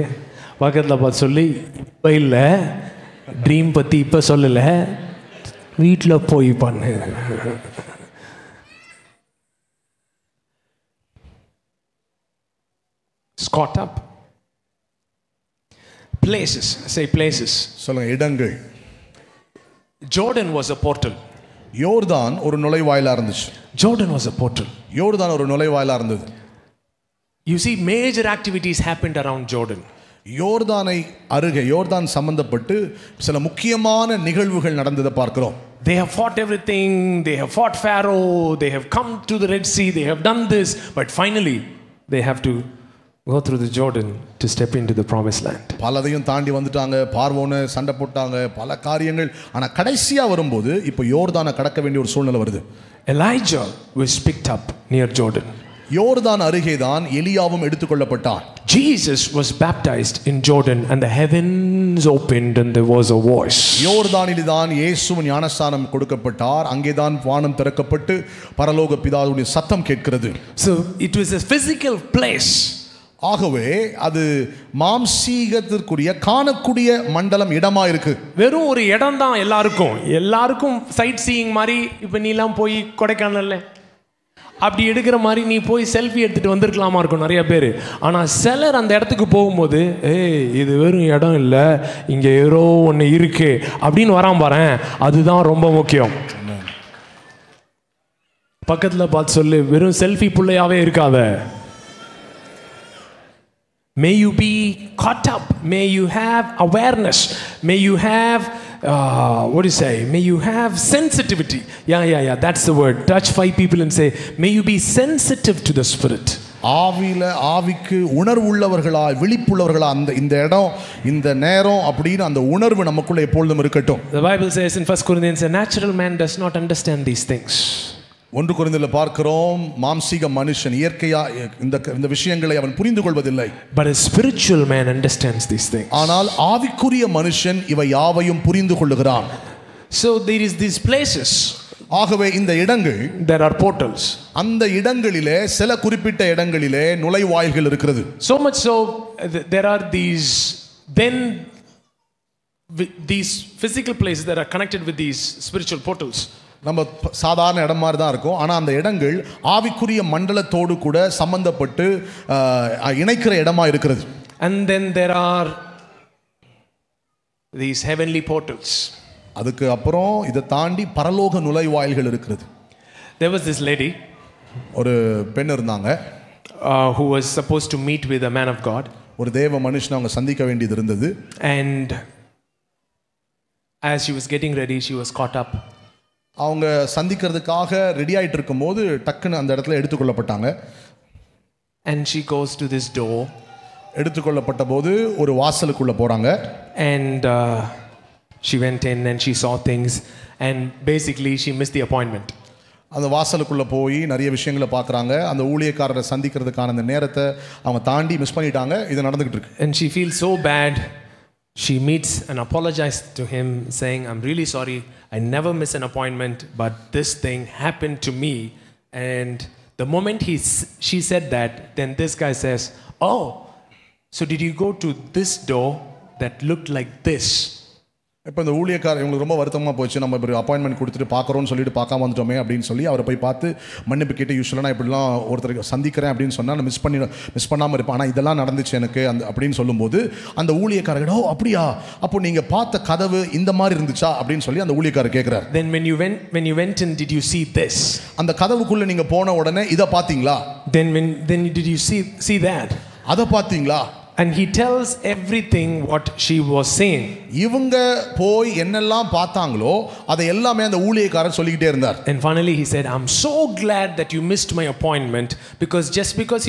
பக்கத்தில் பார்த்து சொல்லி, இப்போ இல்லை, ட்ரீம் பற்றி இப்போ சொல்லலை, வீட்டில் போய் பண்ணு. Caught up. Places, say places. சொல்லுங்க, இடங்கள். Jordan was a portal. யோர்தான் ஒரு நுழைவாயிலா இருந்துச்சு. Jordan was a portal. யோர்தான் ஒரு நுழைவாயிலா இருந்தது. You see, major activities happened around Jordan. யோர்தானை அருகே, யோர்தான் சம்பந்தப்பட்டு சில முக்கியமான நிகழ்வுகள் நடந்ததை பார்க்கிறோம். They have fought everything. They have fought Pharaoh. They have come to the Red Sea. They have done this. But finally, they have to go through the Jordan to step into the promised land. பலதையும் தாண்டி வந்துட்டாங்க, பார்வோனை சண்டை போட்டாங்க, பல காரியங்கள். ஆனா கடைசியா வரும்போது இப்போ யோர்தானை கடக்க வேண்டிய ஒரு சூழ்நிலை வருது. Elijah was picked up near Jordan. யோர்தான் அருகேதான் எலியாவும் எடுத்துக்கொள்ளப்பட்டான். Jesus was baptized in Jordan and the heavens opened and there was a voice. யோர்தானில்தான் இயேசு ஞானஸ்நானம் கொடுக்கப்பட்டார். அங்கேதான் வானம் திறக்கப்பட்டு பரலோக பிதாவுடைய சத்தம் கேட்கிறது. So it was a physical place. ஆகவே அது மாம்சீகத்திற்குரிய காணக்கூடிய மண்டலம் இடமா இருக்கு. வெறும் ஒரு இடம் தான் எல்லாருக்கும் சைட் சீயிங் மாதிரி. இப்போ நீலாம் போய் கொடைக்கானல்ல அப்படி எடுக்கிற மாதிரி நீ போய் செல்ஃபி எடுத்துகிட்டு வந்திருக்கலாமா இருக்கும் நிறைய பேர். ஆனால் சிலர் அந்த இடத்துக்கு போகும்போது, இது வெறும் இடம் இல்லை, இங்கே ஏதோ ஒன்று இருக்கு அப்படின்னு வரான் பாரேன், அதுதான் ரொம்ப முக்கியம். பக்கத்தில் பார்த்து சொல்லு, வெறும் செல்ஃபி பிள்ளையாவே இருக்காத. May you be caught up. May you have awareness. May you have what do you say? May you have sensitivity. Yeah. That's the word. Touch 5 people and say, may you be sensitive to the spirit. ஆவிக்கு உணர்வுள்ளவர்களா, விழிப்புள்ளவர்களா, இந்த இடம், இந்த நேரம் அப்படின்னு அந்த உணர்வு நமக்குள்ள எப்பொழுதும் இருக்கட்டும். The Bible says in 1 Corinthians, a natural man does not understand these things. 1 கொரிந்தியரில் பார்க்கிறோம், மாம்சீக மனுஷன் இயற்கையா இந்த விஷயங்களை அவன் புரிந்து கொள்வதில்லை. But a spiritual man understands these things. ஆனால் ஆவிக்குரிய மனுஷன் இவை யாவையும் புரிந்து கொள்ளுகிறான். So there is these places. ஆகவே இந்த இடங்கள், there are portals. அந்த இடங்களிலே சில குறிப்பிட்ட இடங்களிலே நுழைவாயில்கள் இருக்கிறது. So much so there are these, then these physical places that are connected with these spiritual portals. நம்ம சாதாரண இடம் மாதிரி தான் இருக்கும், ஆனால் அந்த இடங்கள் ஆவிக்குரிய மண்டலத்தோடு கூட சம்பந்தப்பட்டு இணைக்கிற இடமா இருக்கிறது. And then there are these heavenly portals. அதுக்கு அப்புறம் இதை தாண்டி பரலோக நுழைவாயில்கள் இருக்கிறது. There was this lady, ஒரு பெண் இருந்தாங்க, who was supposed to meet with a man of God. ஒரு தேவ மனுஷனை அவங்க சந்திக்க வேண்டியது இருந்தது. And as she was getting ready, she was caught up. அவங்க சந்திக்கிறதுக்காக ரெடி ஆயிட்டு இருக்கும்போது டக்குன்னு அந்த இடத்துல எடுத்துக்கொள்ளப்பட்டாங்க. And she goes to this door. எடுத்துக்கொள்ளப்பட்ட போது ஒரு வாசலுக்குள்ள போறாங்க. And she went in and she saw things and basically she missed the appointment. அந்த வாசலுக்குள்ள போய் நிறைய விஷயங்களை பார்க்குறாங்க. அந்த ஊழியக்காரரை சந்திக்கிறதுக்கான அந்த நேரத்தை அவங்க தாண்டி மிஸ் பண்ணிட்டாங்க. இது நடந்துகிட்டு இருக்கு. And she feels so bad. She meets and apologizes to him saying, I'm really sorry, I never miss an appointment, but this thing happened to me. And the moment she said that, then this guy says, oh, so did you go to this door that looked like this? இப்போ இந்த ஊழியக்காரர் இவங்களுக்கு ரொம்ப வருத்தமாக போச்சு, நம்ம இப்போ appointment கொடுத்துட்டு பார்க்குறோன்னு சொல்லிட்டு பார்க்காம வந்துட்டோமே அப்படின்னு சொல்லி அவரை போய் பார்த்து மன்னிப்பு கேட்டு, யூஸ்வலாக நான் இப்படிலாம் ஒருத்தருக்கு சந்திக்கிறேன் அப்படின்னு சொன்னால் நான் மிஸ் பண்ணாமல் இருப்பேன், ஆனால் இதெல்லாம் நடந்துச்சு எனக்கு அப்படின்னு சொல்லும்போது அந்த ஊழியக்காரர், ஓ அப்படியா, அப்போ நீங்கள் பார்த்த கதவு இந்த மாதிரி இருந்துச்சா அப்படின்னு சொல்லி அந்த ஊழியக்காரர் கேட்குறாரு. Then when you went in, did you see this? அந்த கதவுக்குள்ளே நீங்கள் போன உடனே இதை பார்த்தீங்களா? Then did you see that? அதை பார்த்தீங்களா? And he tells everything what she was saying. இவங்க போய் என்னெல்லாம் பார்த்தாங்களோ அதை எல்லாமே அந்த ஊழியக்காரர் சொல்லிக்கிட்டே இருந்தார். And finally he said, I'm so glad that you missed my appointment, because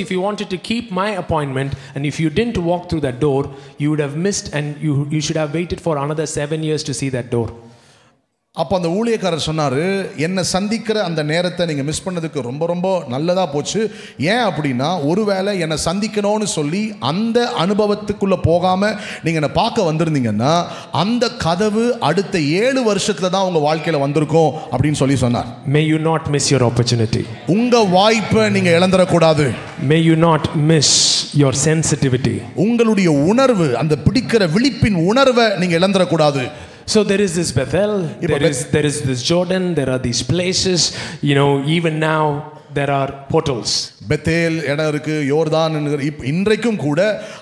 if you wanted to keep my appointment and if you didn't walk through that door, you would have missed and you should have waited for another 7 years to see that door. அப்போ அந்த ஊழியக்காரர் சொன்னார், என்னை சந்திக்கிற அந்த நேரத்தை நீங்கள் miss பண்ணதுக்கு ரொம்ப ரொம்ப நல்லதாக போச்சு. ஏன் அப்படின்னா, ஒருவேளை என்னை சந்திக்கணும்னு சொல்லி அந்த அனுபவத்துக்குள்ளே போகாமல் நீங்கள் என்னை பார்க்க வந்திருந்தீங்கன்னா அந்த கதவு அடுத்த 7 வருஷத்தில் தான் உங்கள் வாழ்க்கையில் வந்திருக்கும் அப்படின்னு சொல்லி சொன்னார். May you not miss your opportunity. உங்கள் வாய்ப்பை நீங்கள் இழந்துடக்கூடாது. May you not miss your sensitivity. உங்களுடைய உணர்வு, அந்த பிடிக்கிற விழிப்பின் உணர்வை நீங்கள் இழந்துடக்கூடாது. So there is this Bethel, there is this Jordan, there are these places, even now there are portals. Bethel இடம் இருக்கு, யோர்தான் இன்றைக்கும் கூட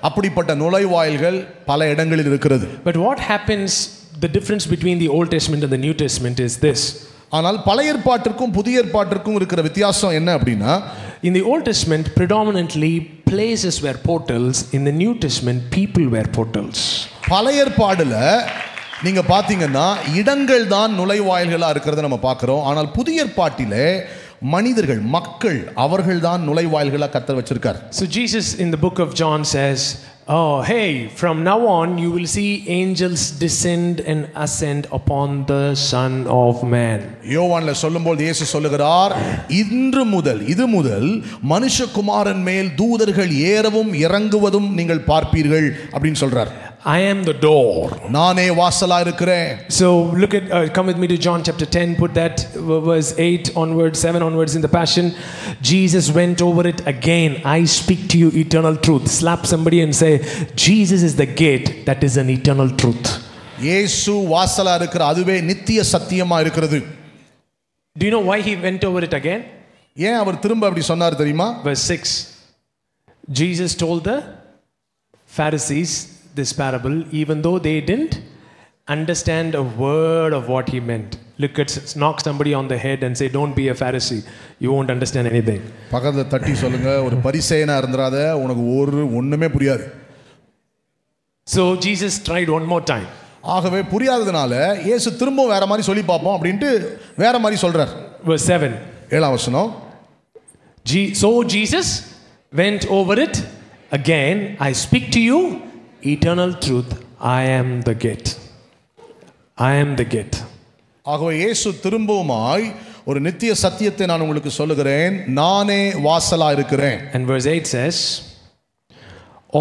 அப்படிப்பட்ட நுழைவாயில்கள் பல இடங்களில் இருக்கிறது. But what happens, the difference between the Old Testament and the New Testament is this. ஆனால் பழைய ஏற்பாட்டிற்கும் புதிய ஏற்பாட்டிற்கும் இருக்கிற வித்தியாசம் என்ன அப்படின்னா, in the Old Testament predominantly places were portals, in the New Testament people were portals. பழைய ஏற்பாடுல நீங்க பாத்தீங்கன்னா இடங்கள் தான் நுழைவாயில்களா இருக்கிறத நம்ம பார்க்கிறோம். ஆனால் புதிய ஏற்பாட்டிலே மனிதர்கள், மக்கள், அவர்கள் தான் நுழைவாயில்களா கர்த்தர் வச்சிருக்கார். So Jesus in the book of John says, oh hey, from now on you will see angels descend and ascend upon the Son of Man. யோவான்ல சொல்லும்போது இயேசு சொல்லுகிறார், இது முதல் மனுஷகுமாரன் மேல் தூதர்கள் ஏறவும் இறங்குவதும் நீங்கள் பார்ப்பீர்கள் அப்படின்னு சொல்றார். I am the door. நானே வாசலா இருக்கிறேன். So look at come with me to John chapter 10, put that verse 8 onwards, 7 onwards in the Passion. Jesus went over it again. I speak to you eternal truth. Slap somebody and say, Jesus is the gate that is an eternal truth. இயேசு வாசலா இருக்கிற அதுவே நித்திய சத்தியமா இருக்கிறது. Do you know why he went over it again? ஏன் அவர் திரும்ப அப்படி சொன்னார் தெரியுமா? Verse 6. Jesus told the Pharisees this parable, even though they didn't understand a word of what he meant. Knock somebody on the head and say, don't be a Pharisee, you won't understand anything. பக்கத்துல தட்டி சொல்லுங்க, ஒரு பரிசேயனா இருந்தறாத, உனக்கு ஒண்ணுமே புரியாது. So Jesus tried one more time. ஆகவே புரியாததனால இயேசு திரும்ப வேற மாதிரி சொல்லி பாப்போம் அப்படினு வேற மாதிரி சொல்றார். Verse 7. 7ஆம் வசனம். So Jesus went over it again. I speak to you eternal truth. I am the gate. I am the gate. ஆகவே இயேசு திரும்பவுமாய் ஒரு நித்திய சத்தியத்தை நான் உங்களுக்கு சொல்லுகிறேன், நானே வாசலா இருக்கிறேன். And verse 8 says,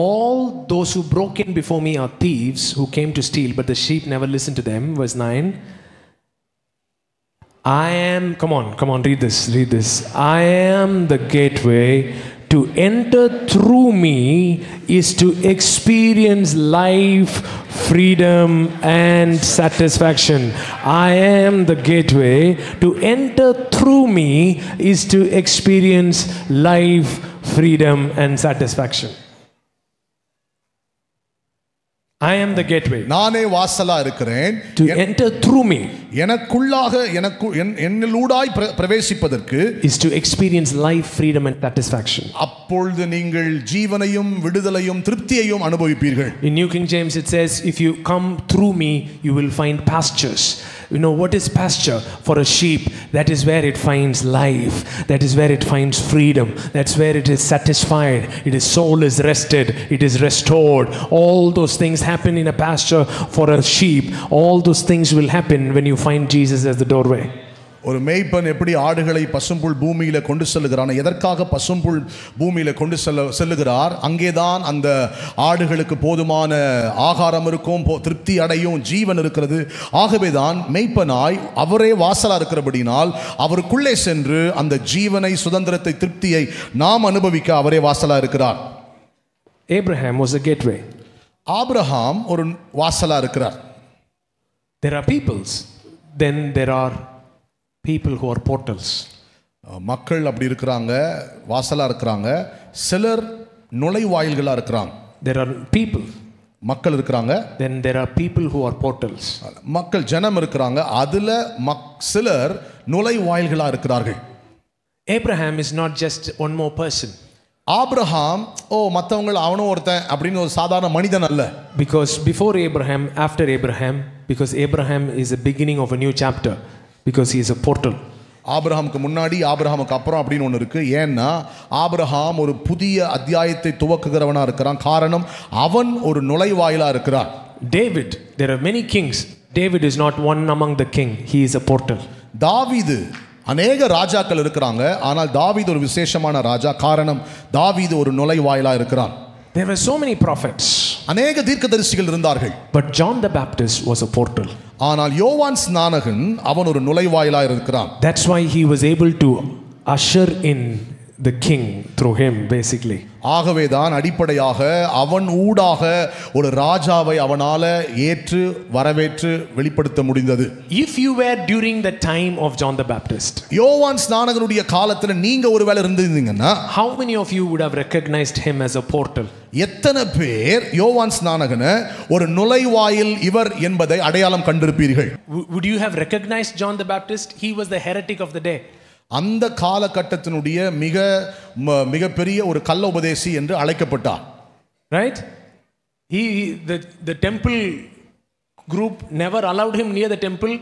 all those who broke in before me are thieves who came to steal, but the sheep never listened to them. Verse 9, come on, read this. I am the gateway to enter through me is to experience life, freedom and satisfaction. I am the gateway. To enter through me is to experience life, freedom and satisfaction. I am the gateway. நானே வாசலா இருக்கிறேன். To enter through me எனக்குள்ளாக என்னிலூடாய் பிரவேசிப்பதற்கு is to experience life, freedom and satisfaction. அப்பொழுது நீங்கள் ஜீவனையும் விடுதலையும் திருப்தியையும் அனுபவிப்பீர்கள். In New King James it says, if you come through me you will find pastures. You know what is pasture for a sheep? That is where it finds life. That is where it finds freedom. That's where it is satisfied. Its soul is rested. It is restored. All those things happen in a pasture for a sheep. All those things will happen when you find Jesus as the doorway. ஒரு மேய்ப்பன் எப்படி ஆடுகளை பசும்புல் பூமியில கொண்டு செல்லுகிறான், எதற்காக பசும்புல் பூமியில கொண்டு செல்லுகிறார்? அங்கேதான் அந்த ஆடுகளுக்கு போதுமான ஆகாரம் இருக்கும், திருப்தி அடையும், ஜீவன் இருக்கிறது. ஆகவேதான் மேய்ப்பனாய் அவரே வாசலா இருக்கிறபடினால் அவருக்குள்ளே சென்று அந்த ஜீவனை, சுதந்திரத்தை, திருப்தியை நாம் அனுபவிக்க அவரே வாசலா இருக்கிறார். Abraham was a gateway. Abraham ஒரு வாசலா இருக்கிறார். There are peoples, then there are people who are portals. மக்கள் அப்படி இருக்கிறாங்க, வாசலா இருக்கிறாங்க. சிலர் நுழைவாயில்களா இருக்கிறாங்க. There are people, மக்கள் இருக்கிறாங்க. then there are people who are portals. மக்கள், ஜனம் இருக்கிறாங்க. அதுல சிலர் நுழைவாயில்களா இருக்கிறார்கள். Abraham is not just one more person. Abraham மற்றவங்க அவனும் ஒருத்தன் அப்படின்னு ஒரு சாதாரண மனிதன் அல்ல. Because before Abraham, after Abraham, because Abraham is the beginning of a new chapter, because he is a portal. ஆபிரகாமுக்கு முன்னாடி, ஆபிரகாமுக்கு அப்புறம் அப்படின்னு ஒன்று இருக்கு. ஏன்னா ஆபிரகாம் ஒரு புதிய அத்தியாயத்தை துவக்குகிறவனா இருக்கிறான். காரணம், அவன் ஒரு நுழைவாயிலா இருக்கிறான். David, there are many kings. David is not one among the king. He is a portal. தாவீது, அநேக ராஜாக்கள் இருக்கிறாங்க, ஆனால் தாவீது ஒரு விசேஷமான ராஜா. காரணம், தாவீது ஒரு நுழைவாயிலா இருக்கிறான். There were so many prophets. அநேக தீர்க்கதரிசிகள் இருந்தார்கள். But John the Baptist was a portal. ஆனால் யோவான் ஸ்நானகன் அவன் ஒரு நுழைவாயிலா இருக்கிறான். That's why he was able to usher in the king through him, basically. ஆகவேதான் அடிப்படையாக அவன் ஊடாக ஒரு ராஜாவை அவனால ஏற்று வரவேற்று வெளிப்படுத்த முடிந்தது. If you were during the time of John the Baptist, யோவான் ஸ்நானகனுடைய காலத்துல நீங்க ஒருவேளை இருந்தீங்கன்னா, how many of you would have recognized him as a portal? எத்தனை பேர் யோவான் ஸ்நானகனை ஒரு நுழைவாயில் இவர் என்பதை அடையாளம் கண்டிருப்பீர்கள்? Would you have recognized John the Baptist? He was the heretic of the day. அந்த காலகட்டத்தினுடைய மிக பெரிய ஒரு கள்ள உபதேசி என்று அழைக்கப்பட்டார். Right? The temple group never allowed him near the temple,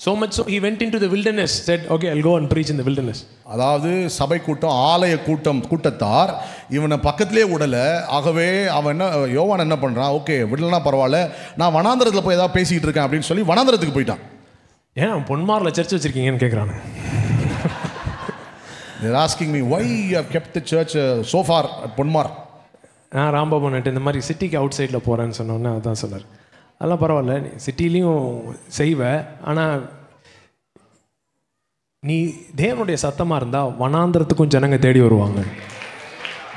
so much so he went into the wilderness, said, okay, I'll go and preach in the wilderness. அதாவது சபை கூட்டம், ஆலய கூட்டத்தார் இவனை பக்கத்திலே விடல. ஆகவே அவன் யோவான் என்ன பண்றான், ஓகே விடலனா பரவாயில்ல, நான் வனாந்தரத்தில் போய் ஏதாவது பேசிக்கிட்டு இருக்கேன் அப்படின்னு சொல்லி வனாந்தரத்துக்கு போயிட்டான். ஏன் பொன்மாரில் சர்ச் வச்சிருக்கீங்கன்னு கேட்குறாங்க. They're asking me why you have kept the church so far at Ponmar. நான் ராம்பாபு நட்டு இந்த மாதிரி சிட்டிக்கு அவுட் சைடில் போகிறேன்னு சொன்னோன்னே அதான் சொன்னார். அதெல்லாம் பரவாயில்ல, நீ சிட்டிலையும் செய்வேன், ஆனால் நீ தேவனுடைய சத்தமாக இருந்தால் வனாந்திரத்துக்கும் ஜனங்க தேடி வருவாங்க.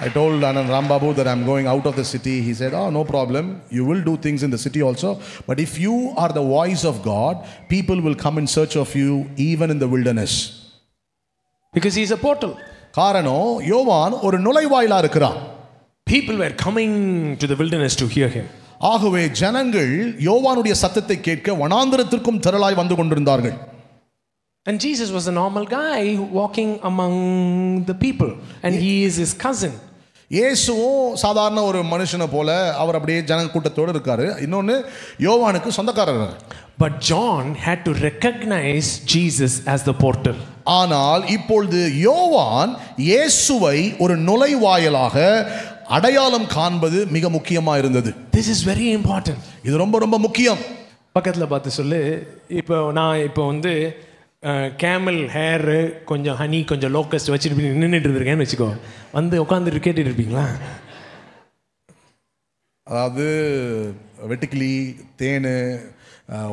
I told Anand Rambabu that I'm going out of the city. He said, no problem, you will do things in the city also, but if you are the voice of God, people will come in search of you even in the wilderness. Because he is a portal. காரணம், யோவான் ஒரு நுழைவாயிலா இருக்கிறான். People were coming to the wilderness to hear him. ஆகவே ஜனங்கள் யோவானுடைய சத்தத்தை கேட்க வனாந்தரத்திற்கும் திரளாய் வந்து கொண்டிருந்தார்கள். And Jesus was a normal guy walking among the people, and he is his cousin. இயேசுவும் சாதாரண ஒரு மனுஷனை போல அவர் அப்படியே ஜன கூட்டத்தோடு இருக்காரு. இன்னொன்னு, யோவானுக்கு சொந்தக்காரர். But John had to recognize Jesus as the portal. ஆனால் இப்பொழுது யோவான் இயேசுவை ஒரு நுழைவாயிலாக அடையாளம் காண்பது மிக முக்கியமா இருந்தது. This is very important. இது ரொம்ப ரொம்ப முக்கியம். பக்கத்தில் பார்த்து சொல்லு, இப்போ வந்து கேமல் ஹேர், கொஞ்சம் ஹனி, கொஞ்சம் லோக்கஸ்ட் வச்சுட்டு நின்றுட்டு இருக்கேன்னு வச்சுக்கோ, வந்து உட்காந்துட்டு கேட்டுட்டு இருப்பீங்களா? அதாவது வெட்டுக்கிளி, தேன்,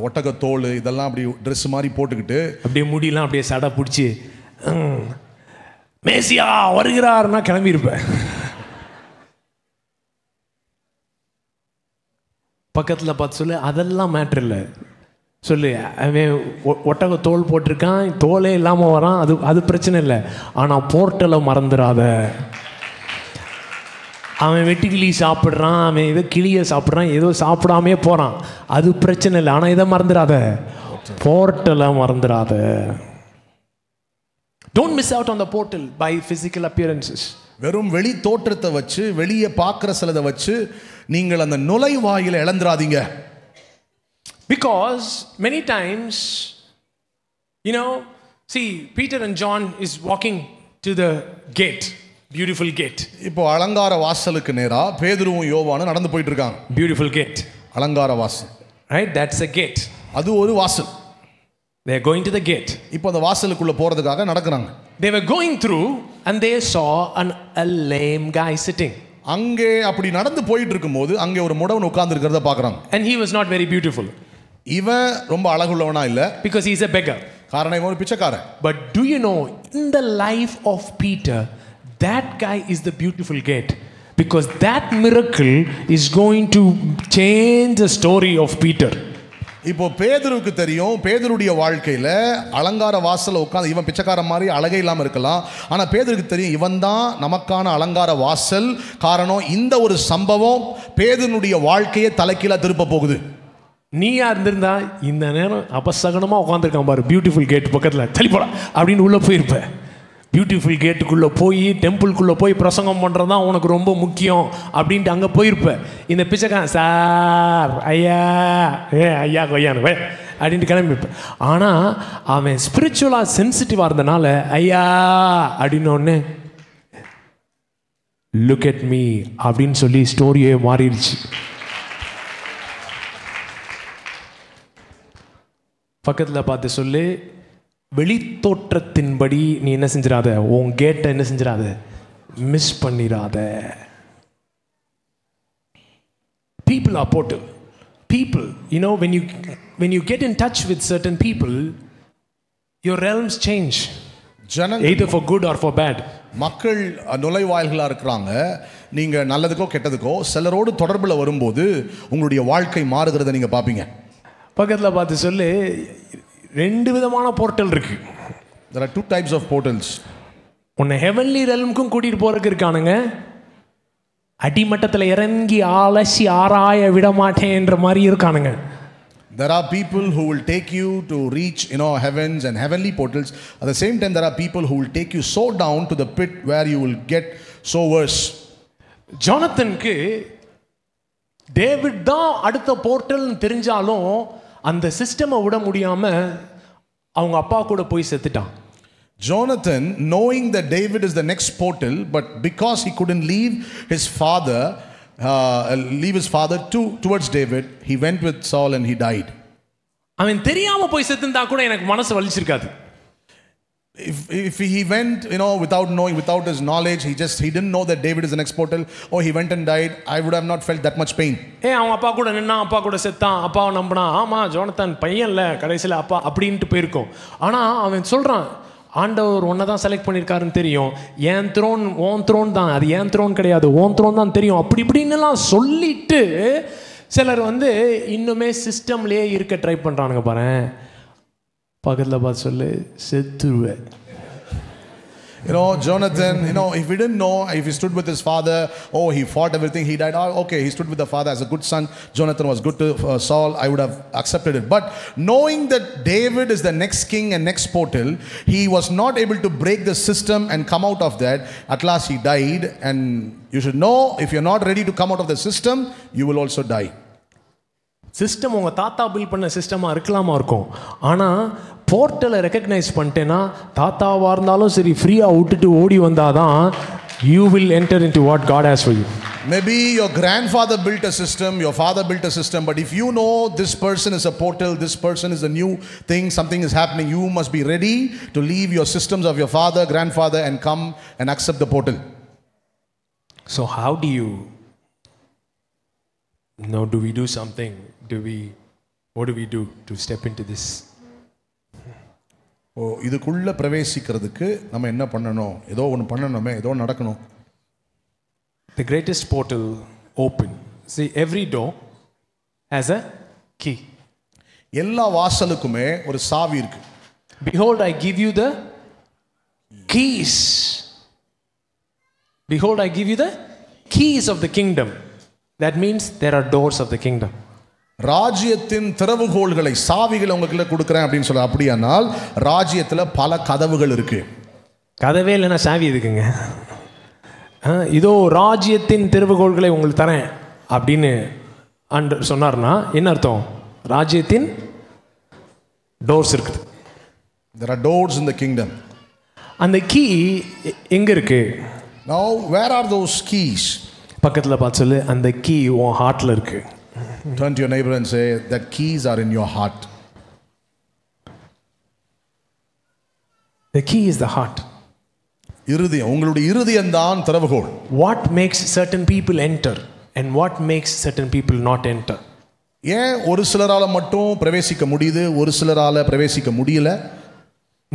ஒட்டகத்தோல் இதெல்லாம் அப்படி ட்ரெஸ் மாதிரி போட்டுக்கிட்டு அப்படியே முடியெல்லாம் அப்படியே சடை பிடிச்சி மேசியா வருகிறார்னா கிளம்பியிருப்பேன். பக்கத்தில் பார்த்து சொல்லு, அதெல்லாம் மேட்ரு இல்லை. சொல்லு, அவன் ஒட்டக தோல் போட்டிருக்கான், தோலே இல்லாமல் வரான், அது பிரச்சனை இல்லை. ஆனால் போர்ட்டலை மறந்துடாத. அவன் வெட்டுக்கிளி சாப்பிட்றான், அவன் ஏதோ கிளியை சாப்பிட்றான், ஏதோ சாப்பிடாமே போகிறான், அது பிரச்சனை இல்லை. ஆனால் இதை மறந்துடாத, போர்ட்டலை மறந்துடாத. Don't miss out on the portal by physical appearances. வெறும் வெளி தோற்றத்தை வச்சு, வெளியே பார்க்குற சிலதை வச்சு நீங்கள் அந்த நுழைவாயிலை இழந்துடாதீங்க. Because many times, see, Peter and John is walking to the gate, beautiful gate. இப்போ அலங்கார வாசலுக்கு நேரா பேதுருவும் யோவானும் நடந்து போயிட்டு இருக்காங்க. Beautiful gate. அலங்கார வாசல். Right, that's a gate. அது ஒரு வாசல். They are going to the gate. இப்போ அந்த வாசலுக்குள்ள போறதுக்காக நடக்குறாங்க. They were going through and they saw a lame guy sitting. அங்கே அப்படி நடந்து போயிட்டு இருக்கும்போது அங்கே ஒரு முடவன் உட்கார்ந்து இருக்கிறத பார்க்கறாங்க. And he was not very beautiful. இவன் ரொம்ப அழகுள்ளவனா இல்ல. Because he is a beggar. காரணம் இவன் ஒரு பிச்சைக்காரன். But do you know, in the life of Peter, that guy is the beautiful gate. Because that miracle is going to change the story of Peter. இப்போ பேதுருக்கு தெரியும், பேதுருடைய வாழ்க்கையில அலங்கார வாசல்ல உட்கார்ந்து இவன் பிச்சைக்காரன் மாதிரி அழகே இல்லாம இருக்கலாம். ஆனா பேதுருக்கு தெரியும், இவன் தான் நமக்கான அலங்கார வாசல். காரணம், இந்த ஒரு சம்பவம் பேதுருடைய வாழ்க்கையை தலைகீழா திருப்ப போகுது. நீயா இருந்திருந்தா இந்த நேரம் அபசகனமா உட்காந்துருக்கான் பாரு, பியூட்டிஃபுல் கேட் பக்கத்தில், தள்ளி போடா அப்படின்னு உள்ள போயிருப்ப. பியூட்டிஃபுல் கேட்டுக்குள்ளே போய் டெம்பிள்குள்ளே போய் பிரசங்கம் பண்ணுறது தான் உனக்கு ரொம்ப முக்கியம் அப்படின்ட்டு அங்கே போயிருப்ப. இந்த பிச்சைக்காரன் சார் ஐயா ஐயா கொய்யானு அப்படின்ட்டு கிளம்பிப்பேன். ஆனால் அவன் ஸ்பிரிச்சுவலாக சென்சிட்டிவாக இருந்தனால ஐயா அப்படின்னோடனே லுக் அட் மீ அப்படின்னு சொல்லி ஸ்டோரியே மாறிடுச்சு. பக்கத்தில் பார்த்து சொல்லு, வெளித்தோற்றத்தின்படி நீ என்ன செஞ்சிடாத, உன் கேட்டை என்ன செஞ்சிடாத, மிஸ் பண்ணிடாத. People are portal. People, when you get in touch with certain people, your realms change. Either for good or for bad. மக்கள் நுழைவாயில்களா இருக்கிறாங்க. நீங்க நல்லதுக்கோ கெட்டதுக்கோ சிலரோடு தொடர்புல வரும்போது உங்களுடைய வாழ்க்கை மாறுகிறத நீங்க பாப்பீங்க. பக்கத்தில் பார்த்து சொல்லு, ரெண்டு விதமான போர்ட்டல் இருக்கு. There are two types of portals. உன்னை ஹெவன்லி ரெல்ம்க்கும் கூட்டிட்டு போறதுக்கு இருக்கானுங்க, அடிமட்டத்தில் இறங்கி ஆலசி ஆராய விட மாட்டேன்ற மாதிரி இருக்கானுங்க. There are people who will take you to reach heavens and heavenly portals. At the same time, there are people who will take you so down to the pit where you will get so worse. ஜோனத்தனுக்கு David தான் அடுத்த போர்ட்டல்னு தெரிஞ்சாலும் அந்த சிஸ்டமை விட முடியாம அவங்க அப்பா கூட போய் செத்துட்டான். Jonathan, knowing that David is the next portal, but because he couldn't leave his father towards David, he went with Saul and he died. அவன் தெரியாம போய் செத்துந்தா கூட எனக்கு மனசு வலிச்சிருக்காது. If he went, without knowing, without his knowledge, he didn't know that David is the next portal, or he went and died, I would have not felt that much pain. அவன் அப்பா கூட நின்னா, அப்பா கூட செத்தான், அப்பாவை நம்பினா, ஆமா ஜோனத்தன் பையன்ல கடைசியில் அப்பா அப்படின்ட்டு போயிருக்கோம். ஆனா அவன் சொல்றான், ஆண்டவர் ஒன்றை தான் செலக்ட் பண்ணியிருக்காருன்னு தெரியும், ஏன் த்ரோன் ஓன் த்ரோன் தான், அது ஏன் த்ரோன் கிடையாது, ஓன் த்ரோன் தான் தெரியும், அப்படி இப்படின்னுலாம் சொல்லிட்டு சிலர் இன்னுமே சிஸ்டம்லேயே இருக்க ட்ரை பண்ணுறானுங்க. பாரு பக்கத்தில் பார்த்து சொல்லு, செத்துருவேன். Jonathan, if he didn't know, if he stood with his father, he fought everything, he died, okay, he stood with the father as a good son, Jonathan was good to Saul, I would have accepted it. But knowing that David is the next king and next portal, he was not able to break the system and come out of that. At last he died, and you should know, if you're not ready to come out of the system, you will also die. System உங்கள் தாத்தா bill பண்ண சிஸ்டமாக இருக்கலாமா இருக்கும், ஆனால் போர்ட்டலை recognise பண்ணிட்டேன்னா தாத்தாவாக இருந்தாலும் சரி ஃப்ரீயாக விட்டுட்டு ஓடி வந்தாதான் you will enter into what God has for you. Maybe your grandfather built a system, your father built a system, but if you know this person is a portal, this person is a new thing, something is happening, you must be ready to leave your systems of your father, grandfather and come and accept the portal. So how do you do we do something? What do we do to step into this? இதுக்குள்ள பிரவேசிக்கிறதுக்கு நம்ம என்ன பண்ணணும்? ஏதோ ஒன்று பண்ணணுமே, ஏதோ நடக்கணும். The greatest portal open. See, every door as a key. எல்லா வாசலுக்குமே ஒரு சாவி இருக்கு. Behold, I give you the keys. Behold, I give you the keys of the kingdom. That means there are doors of the kingdom. ராஜ்யத்தின் திறவுகோல்களை சாவிகளை உங்ககிட்ட கொடுக்குறேன் அப்படின்னு சொல்ல. அப்படியானால் ராஜ்யத்தில் பல கதவுகள் இருக்கு. கதவே இல்லைன்னா சாவி இருக்குங்க. இதோ ராஜ்யத்தின் திறவுகோல்களை உங்களுக்கு தரேன் அப்படின்னு சொன்னார்னா என்ன அர்த்தம்? ராஜ்யத்தின் டோர்ஸ் இருக்குது. There are doors in the kingdom. அந்த கீ எங்க இருக்கு? Now where are those keys? பக்கத்துல பார்த்து சொல்லு, அந்த கீ உன் ஹார்ட்ல இருக்கு. Turn to your neighbor and say that keys are in your heart. The key is the heart. இருதயம், உங்களுடைய இருதயம் தான் திறவுகோல். What makes certain people enter and what makes certain people not enter? ஏன் ஒரு சிலரால மட்டும் பிரவேசிக்க முடியுது, ஒரு சிலரால பிரவேசிக்க முடியல?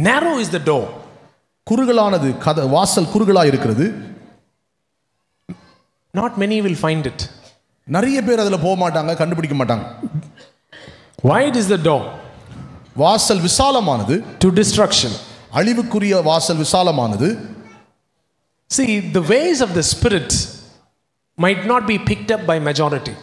Narrow is the door. குறுகலானது வாசல் குறுகலா இருக்கிறது. Not many will find it. நிறைய பேர் அதுல போக மாட்டாங்க, கண்டுபிடிக்க மாட்டாங்க. Wide is the door. வாசல் விசாலமானது. To destruction. அழிவுக்குரிய வாசல் விசாலமானது. See, the ways of the spirit might not be picked up by majority.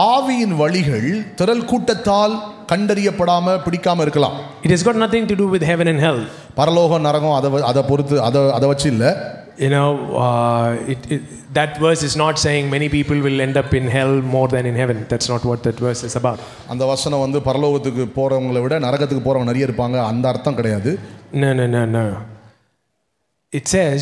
ஆவியின் வழிகள் திரள் கூட்டத்தால் கண்டறியப்படாம பிடிக்காம இருக்கலாம். It has got nothing to do with heaven and hell. பரலோகம் நரகம் அதை பொறுத்து அதை வச்சு இல்ல. You know, that verse is not saying many people will end up in hell more than in heaven. That's not what that verse is about. அந்த வசனம் வந்து பரலோகத்துக்கு போறவங்களை விட நரகத்துக்கு போறவங்க நிறைய இருப்பாங்க, அந்த அர்த்தம் கிடையாது. No. It says,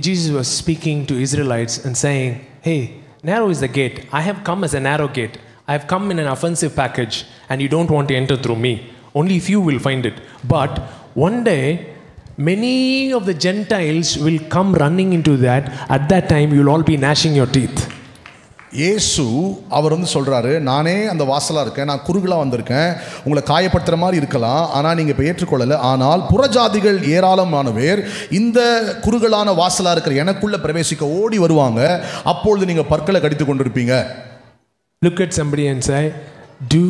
Jesus was speaking to Israelites and saying, hey, narrow is the gate. I have come as a narrow gate. I have come in an offensive package and you don't want to enter through me. Only few will find it. But one day, many of the Gentiles will come running into that. At that time, you will all be gnashing your teeth. இயேசு அவர் வந்து சொல்றாரு, நானே அந்த வாசலா இருக்கேன், நான் குறுகலா வந்திருக்கேன், உங்களை காயப்படுத்துற மாதிரி இருக்கலாம், ஆனால் நீங்க இப்போ ஏற்றுக்கொள்ளல. ஆனால் புறஜாதிகள் ஏராளமான பேர் இந்த குறுகலான வாசலா இருக்கிற எனக்குள்ள பிரவேசிக்க ஓடி வருவாங்க. அப்பொழுது நீங்க பற்களை கடித்து கொண்டிருப்பீங்க. Look at somebody and say, do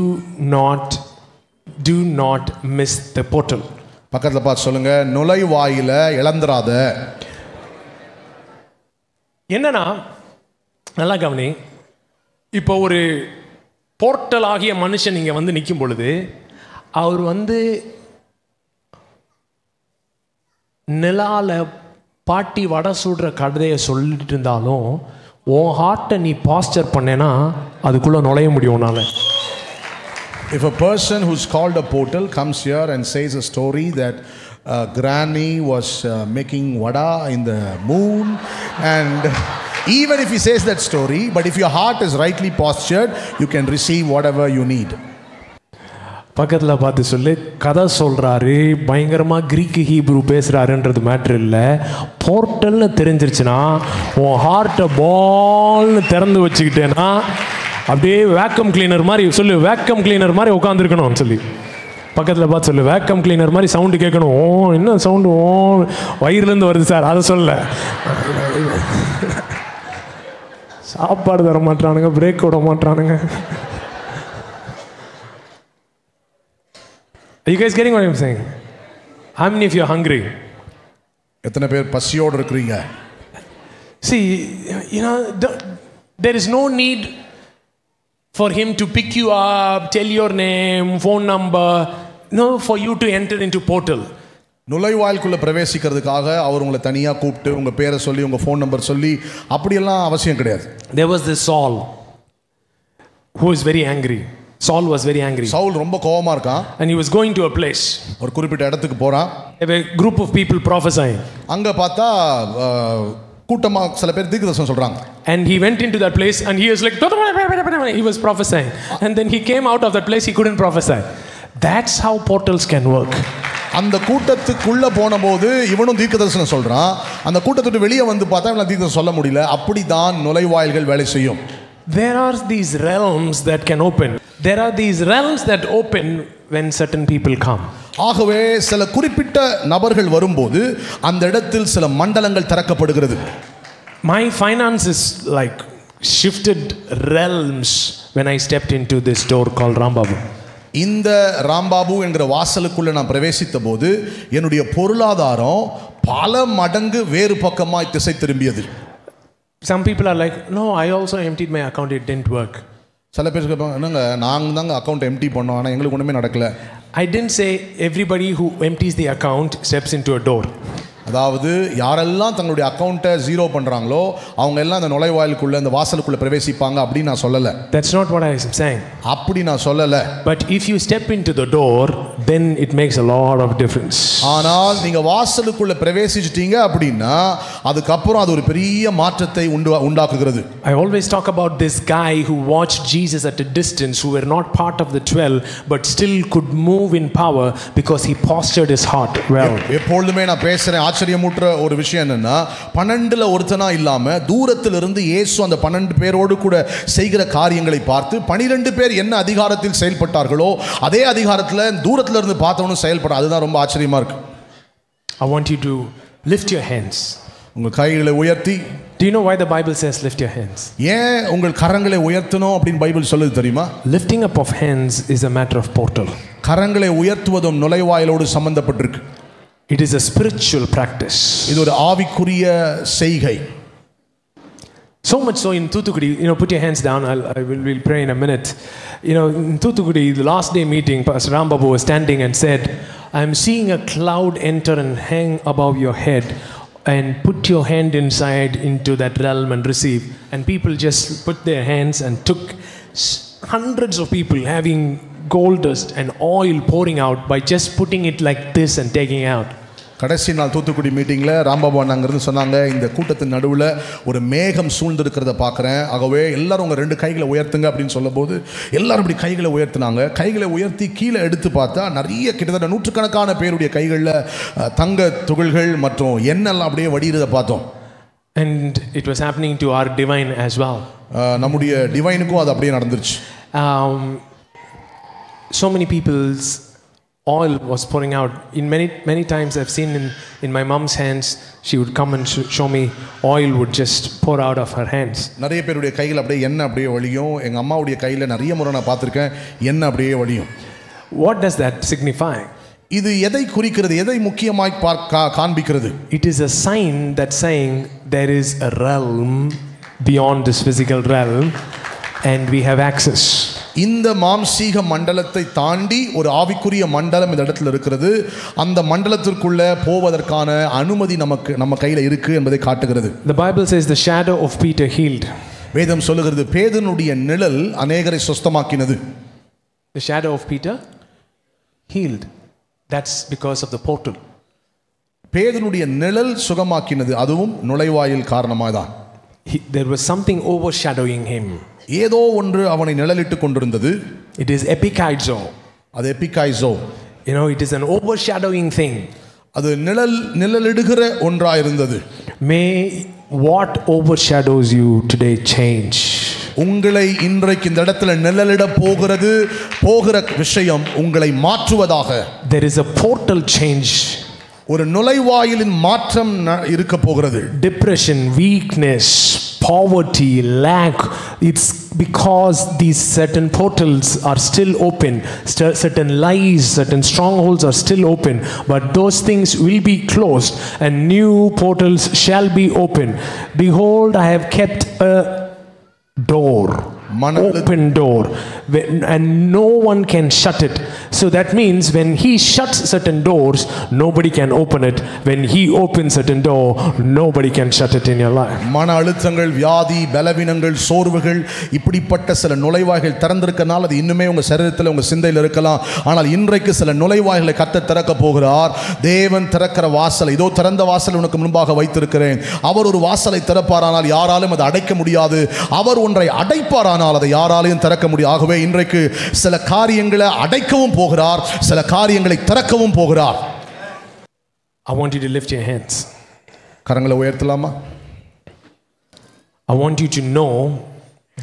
not miss the portal. பக்கத்துல பார்த்து சொல்லுங்க, நுழைவாயில இழந்துராத. என்னன்னா, நல்லா கவனி, இப்போ ஒரு போர்ட்டல் ஆகிய மனுஷன் இங்கே வந்து நிற்கும் பொழுது அவர் வந்து நிலால பாட்டி வடை சுடுற கதையை சொல்லிட்டு இருந்தாலும் உன் ஹார்ட்டை நீ பாஸ்டர் பண்ணேன்னா அதுக்குள்ளே நுழைய முடியும் உன்னால. If a person who's called a portal comes here and says a story that granny was making vada in the moon, and even if he says that story, but if your heart is rightly postured, you can receive whatever you need. பக்கத்தில் பார்த்து சொல்லு, கதை சொல்கிறாரு, பயங்கரமாக Greek Hebrew பேசுகிறாருன்றது matter இல்லை. போர்ட்டல்னு தெரிஞ்சிருச்சுன்னா உன் ஹார்ட்டை பால்னு திறந்து வச்சுக்கிட்டேன்னா அப்படியே வேக்கம் கிளீனர் மாதிரி சொல்லு, வேக்கம் கிளீனர் மாதிரி உட்காந்துருக்கணும் சொல்லி. பக்கத்தில் பார்த்து சொல்லு, வேக்கம் கிளீனர் மாதிரி சவுண்டு கேட்கணும். என்ன சவுண்டு? வயிறுலேருந்து வருது சார், அதை சொல்ல. சாப்பாடு தர மாட்டானுங்க, பிரேக் விட மாட்டானுங்க. Are you guys getting what I'm saying? How many of you are hungry? எத்தனை பேர் பசியோடு இருக்கிறீங்க? See, you know, there is no need for him to pick you up, tell your name, phone number, no, for you to enter into portal. நுழைவாயிலுக்குள்ள பிரவேசிக்கிறதுக்காக அவர் உங்களை தனியா கூப்பிட்டு உங்க பேரை சொல்லி உங்க ஃபோன் நம்பர் சொல்லி அப்படியெல்லாம் அவசியம் கிடையாது. There was this Saul who is very angry. Saul was very angry. Saul ரொம்ப கோவமா இருக்கான். And he was going to a place. ஒரு குறிப்பிட்ட இடத்துக்கு போறான். A group of people prophesying. அங்க பார்த்தா கூட்டமா சில பேர் தீர்க்கதரிசனம் சொல்றாங்க. And he went into that place and he was like, he was prophesying. And then he came out of that place, he couldn't prophesy. That's how portals can work. அந்த கூட்டத்துக்குள்ள போனபோது இவனும் தீர்க்கதரிசனம் சொல்றான். அந்த கூட்டத்துக்கு வெளியே வந்து பார்த்தா இவனால தீர்க்கதரிசனம் சொல்ல முடியல. அப்படிதான் நுழைவாயில்கள் வேலை செய்யும். There are these realms that can open. There are these realms that open when certain people come. ஆகவே சில குறிப்பிட்ட நபர்கள் வரும்போது அந்த இடத்தில் சில மண்டலங்கள் திறக்கப்படுகிறது. My finances like shifted realms when I stepped into this door called Rambabu. இந்த ராம்பாபு என்கிற வாசலுக்குள்ள நான் பிரவேசித்த போது என்னுடைய பொருளாதாரம் பல மடங்கு வேறு பக்கமாய் திசை திரும்பியது. Some people are like, no, I also emptied my account, it didn't work. சில பேர் கேட்பாங்க, என்னங்க நாங்கள் தாங்க அக்கௌண்ட் எம்டி பண்ணோம், ஆனால் எங்களுக்கு ஒன்றுமே நடக்கல. I didn't say everybody who empties the account steps into a door. அதாவது யாரெல்லாம் தங்களுடைய அக்கௌண்ட்டை ஜீரோ பண்ணுறாங்களோ அவங்க எல்லாம் அந்த நுழைவாயிலுக்குள்ள அந்த வாசலுக்குள்ள பிரவேசிப்பாங்க அப்படின்னு நான் சொல்லலை. That's not what I am saying. அப்படி நான் சொல்லலை. But if you step into the door, then it makes a lot of difference. ஆனால் நீங்க வாசலுக்குள்ள பிரவேசிச்சிட்டீங்க அப்படின்னா அதுக்கப்புறம் அது ஒரு பெரிய மாற்றத்தை உண்டாக்குகிறது. I always talk about this guy who watched Jesus at a distance, who were not part of the 12 but still could move in power because he postured his heart well. எப்பொழுதுமே நான் பேசுறேன், ஆச்சரியமூட்டுற ஒரு விஷயம் என்னன்னா 12ல ஒருத்தனா இல்லாம தூரத்திலிருந்து இயேசு அந்த 12 பேரோடு கூட செய்கிற காரியங்களை பார்த்து 12 பேர் என்ன அதிகாரத்தில் செயல்பட்டார்களோ அதே அதிகாரத்தில் தூரத்துல இருந்து பார்த்தவனும் செயல்பட, அதுதான் ரொம்ப ஆச்சரியமா இருக்கு. I want you to lift your hands. உங்கள் கைகளை உயர்த்தி. Do you know why the Bible says lift your hands? ஏன் உங்கள் கரங்களை உயர்த்தணும் அப்படின்னு பைபிள் சொல்லுது தெரியுமா? Lifting up of hands is a matter of portal. கரங்களை உயர்த்துவதும் நுழைவாயிலோடு சம்பந்தப்பட்டிருக்கு. It is a spiritual practice. இது ஒரு ஆவிக்குரிய செய்கை. So much so in Thuthukudi, put your hands down. We'll pray in a minute. In Thuthukudi, the last day meeting, Pastor Rambabu was standing and said, "I am seeing a cloud enter and hang above your head, and put your hand inside into that realm and receive." And people just put their hands and took hundreds of people having gold dust and oil pouring out by just putting it like this and taking out. கடைசி நாள் தூத்துக்குடி மீட்டிங்கில் ராம்பாபு அங்கிருந்து சொன்னாங்க, இந்த கூட்டத்தின் நடுவில் ஒரு மேகம் சூழ்ந்திருக்கிறத பார்க்குறேன், ஆகவே எல்லாரும் உங்கள் 2 கைகளை உயர்த்துங்க அப்படின்னு சொல்லும்போது எல்லாரும் இப்படி கைகளை உயர்த்தினாங்க. கைகளை உயர்த்தி கீழே எடுத்து பார்த்தா நிறைய கிட்டத்தட்ட நூற்றுக்கணக்கான பேருடைய கைகளில் தங்க துகள்கள் மற்றும் எண்ணெல்லாம் அப்படியே வடிகிறத பார்த்தோம். And it was happening to our divine as well. நம்முடைய டிவைனுக்கும் அது அப்படியே நடந்துருச்சு. So many people's oil was pouring out. In many times I've seen in my mom's hands, she would come and show me oil would just pour out of her hands. நிறைய பேருடைய கையில் அப்படியே எண்ணெய் அப்படியே வழியும். எங்க அம்மாவுடைய கையில் நிறைய முறை நான் பார்த்திருக்கேன், எண்ணெய் அப்படியே வழியும். What does that signify? இது எதை குறிக்கிறது, எதை முக்கியமாய் காண்பிக்கிறது? It is a sign that saying there is a realm beyond this physical realm and we have access. இந்த மாம்சீக மண்டலத்தை தாண்டி ஒரு ஆவிக்குரிய மண்டலம் இந்த இடத்துல இருக்கிறது. அந்த மண்டலத்திற்குள்ள போவதற்கான அனுமதி நம்ம கையில இருக்கு என்பதை காட்டுகிறது. The Bible says the shadow of Peter healed. வேதம் சொல்லுகிறது பேதுருடைய நிழல் அநேகரை சுத்தமாக்கினது. The shadow of Peter healed. That's because of the portal. பேதுருடைய நிழல் சுகமாக்கினது, அதுவும் நுழைவாயில் காரணமாய்தான். There was something overshadowing him. ஏதோ ஒன்று அவனை நிழலிட்டு கொண்டிருந்தது. It is epikaizo. அது எபிகைசோ. It is an overshadowing thing. அது நிழலிடுகிற ஒன்றாயிருந்தது. May what overshadows you today change. உங்களை இன்றைக்கு இந்த இடத்துல நிழலிட போகிற விஷயம் உங்களை மாற்றுவதாக. There is a portal change. ஒரு நுழைவாயிலின் மாற்றம் இருக்க போகிறது. Depression, weakness, poverty, lack, it's because these certain portals are still open, certain lies, certain strongholds are still open, but those things will be closed and new portals shall be open. Behold, I have kept a door, open door, and no one can shut it. So that means when he shuts certain doors, nobody can open it. When he opens certain door, nobody can shut it in your life. மன அழுத்தங்கள், வியாதி, பலவீனங்கள், சோர்வுகள், இப்படிப்பட்ட சில நுழைவாய்கள் திறந்திருக்கனால அது இன்னுமே உங்க சரீரத்தில் உங்க சிந்தையில் இருக்கலாம். ஆனால் இன்றைக்கு சில நுழைவாய்களை கர்த்தர் திறக்க போகிறார். தேவன் திறக்கிற வாசல், இதோ திறந்த வாசல் உனக்கு முன்பாக வைத்திருக்கிறேன். அவர் ஒரு வாசலை திறப்பாரானால் யாராலும் அதை அடைக்க முடியாது. அவர் ஒன்றை அடைப்பாரானால் அதை யாராலையும் திறக்க முடியாது. ஆகவே இன்றைக்கு சில காரியங்களை அடைக்கவும் போகிறார், சில காரியங்களை திறக்கவும் போகிறார். I want you to lift your hands. கரங்களை உயர்த்தலாமா? I want you to know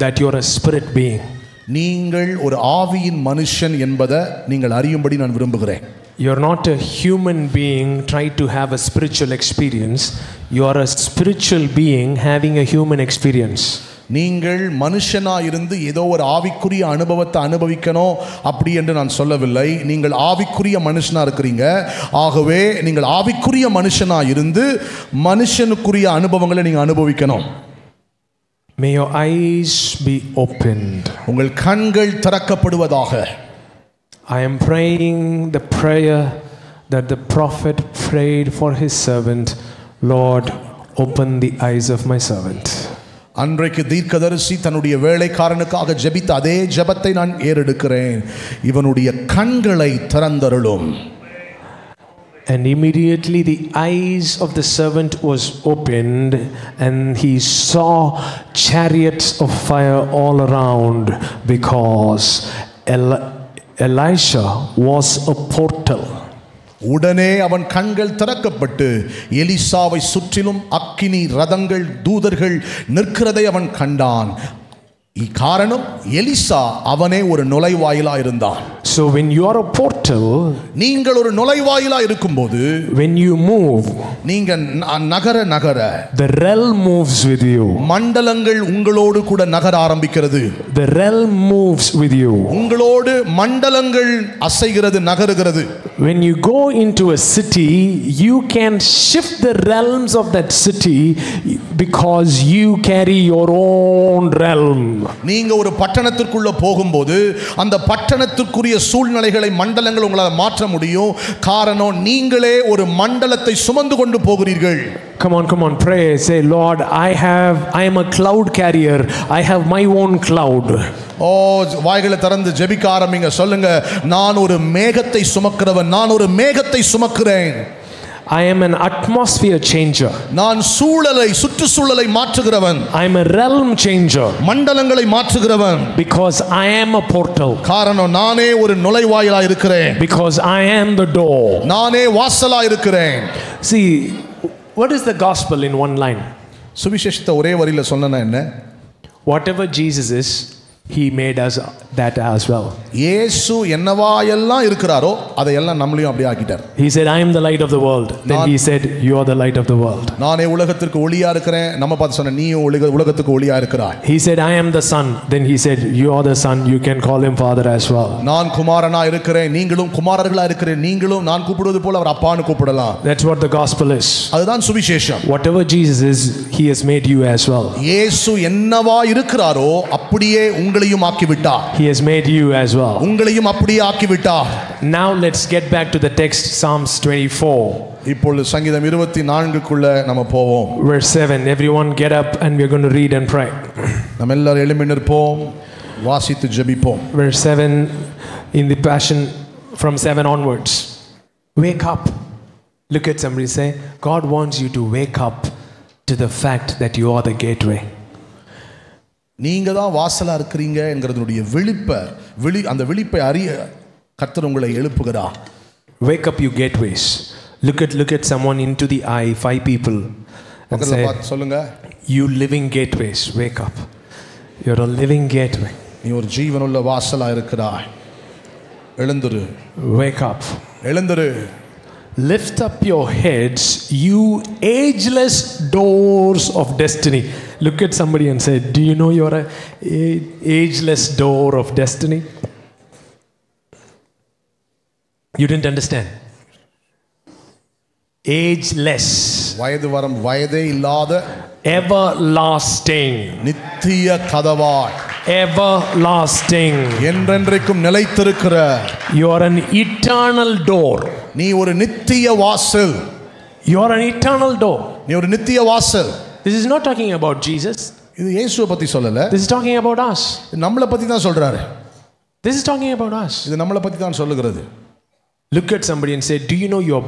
that you are a spirit being. நீங்கள் ஒரு ஆவியின் மனுஷன் என்பதை நீங்கள் அறியும்படி நான் விரும்புகிறேன். You are not a human being trying to have a spiritual experience. You are a spiritual being having a human experience. நீங்கள் மனுஷனா இருந்து ஏதோ ஒரு ஆவிக்குரிய அனுபவத்தை அனுபவிக்கணும் அப்படி என்று நான் சொல்லவில்லை. நீங்கள் ஆவிக்குரிய மனுஷனா இருக்கிறீங்க. ஆகவே நீங்கள் ஆவிக்குரிய மனுஷனா இருந்து மனுஷனுக்குரிய அனுபவங்களை நீங்க அனுபவிக்கணும். May your eyes be opened. உங்கள் கண்கள் திறக்கப்படுவதாக. I am praying the prayer that the prophet prayed for his servant. Lord, open the eyes of my servant. அன்றைக்கு தீர்க்கதரிசி தன்னுடைய வேலைக்காரனுக்காக ஜெபித்த அதே ஜெபத்தை நான் ஏறெடுக்கிறேன். இவனுடைய கண்களை திறந்தருளும். And immediately the eyes of the servant was opened, and he saw chariots of fire all around, because Elisha was a portal. உடனே அவன் கண்கள் திறக்கப்பட்டு எலிசாவை சுற்றிலும் அக்கினி ரதங்கள் தூதர்கள் நிற்கிறதை அவன் கண்டான். காரணம், எலிசா அவனே ஒரு நுழைவாயிலா இருந்தான். So when you are a portal, நீங்கள் ஒரு நுழைவாயிலா இருக்கும்போது, when you move, நீங்க நகர நகர the realm moves with you. மண்டலங்கள் உங்களோடு கூட நகர ஆரம்பிக்கிறது. The realm moves with you. உங்களோடு மண்டலங்கள் அசைகிறது, நகருகிறது. When you go into a city, you can shift the realms of that city because you carry your own realm. நீங்க ஒரு பட்டணத்திற்குள்ள போகும்போது அந்த பட்டணத்திற்குரிய சூழ்நிலைகளை மண்டலங்கள் உங்களால் மாற்ற முடியும். காரணம், நீங்களே ஒரு மண்டலத்தை சுமந்து கொண்டு போகிறீர்கள். Come on, pray. Say, Lord, I am a cloud carrier. I have my own cloud. வாய்களை திறந்து ஜெபிக்க ஆரம்பிங்க. சொல்லுங்க, நான் ஒரு மேகத்தை சுமக்கிறவன், நான் ஒரு மேகத்தை சுமக்கிறேன். I am an atmosphere changer. நான் சூழலை, சுற்றுச்சூழலை மாற்றுகிறவன். I am a realm changer. மண்டலங்களை மாற்றுகிறவன். Because I am a portal. காரணம், நானே ஒரு நுழைவாயிலா இருக்கிறேன். Because I am the door. நானே வாசலா இருக்கிறேன். See, what is the gospel in one line? சுவிசேஷத்தை ஒரே வரியில சொன்னனா என்ன? Whatever Jesus is, he made us that as well. இயேசு என்னவாயெல்லாம் இருக்கிறாரோ அதையெல்லாம் நம்மளையும் அப்படியே ஆக்கிட்டார். He said, I am the light of the world. Then he said, you are the light of the world. நானே உலகத்திற்கு ஒளியா இருக்கிறேன். நம்ம பார்த்து சொன்ன, நீயும் உலகத்துக்கு ஒளியா இருக்கிறாய். He said, I am the son. Then he said, you are the son. You can call him father as well. நான் குமாரனா இருக்கிறேன், நீங்களும் குமாரர்களா இருக்கிறேன். நீங்களும் நான் கூப்பிடுவது போல அவர் அப்பான்னு கூப்பிடலாம். That's what the gospel is. அதுதான் சுவிசேஷம். Whatever Jesus is, he has made you as well. இயேசு என்னவா இருக்கிறாரோ அப்படியே உங்களையும் ஆக்கி விட்டார். He has made you as well. உங்களையும் அப்படியே ஆக்கி விட்டார். Now let's get back to the text, Psalms 24. இப்பொழுது சங்கீதம் 24க்குள்ள நம்ம போவோம். Verse 7. Everyone get up and we're going to read and pray. நம்ம எல்லாரும் எழும்பி நிற்போம், வாசித்து ஜெபிப்போம். Verse 7 in the Passion, from 7 onwards. Wake up. Look at somebody, say, God wants you to wake up to the fact that you are the gateway. நீங்க தான் வாசலா இருக்கிறீங்க என்கிறதுடைய அந்த விழிப்பை அறிய கர்த்தர் உங்களை எழுப்புகிறார். Wake up, you gateways. Look at someone into the eye, 5 people, and say, சொல்லுங்க, you living gateways, wake up. You're a living gateway. நீ ஒரு ஜீவனுள்ள வாசலா இருக்கிறாய். எழுந்திரு. Wake up. எழுந்திரு. Lift up your heads, you ageless doors of destiny. Look at somebody and say, do you know you're a ageless door of destiny? You didn't understand. Ageless. வயதே இல்லாத, everlasting, நித்திய கதவாய், everlasting, என்றென்றைக்கும் நிலைத்திருக்கிற, you are an eternal door. நீ ஒரு நித்திய வாசல். You are an eternal door. நீ ஒரு நித்திய வாசல். This is not talking about Jesus. இது இயேசுவை பத்தி சொல்லல. This is talking about us. நம்மளை பத்தி தான் சொல்றாரு. This is talking about us. இது நம்மளை பத்தி தான் சொல்லுகிறது. Look at somebody and say, do you know you're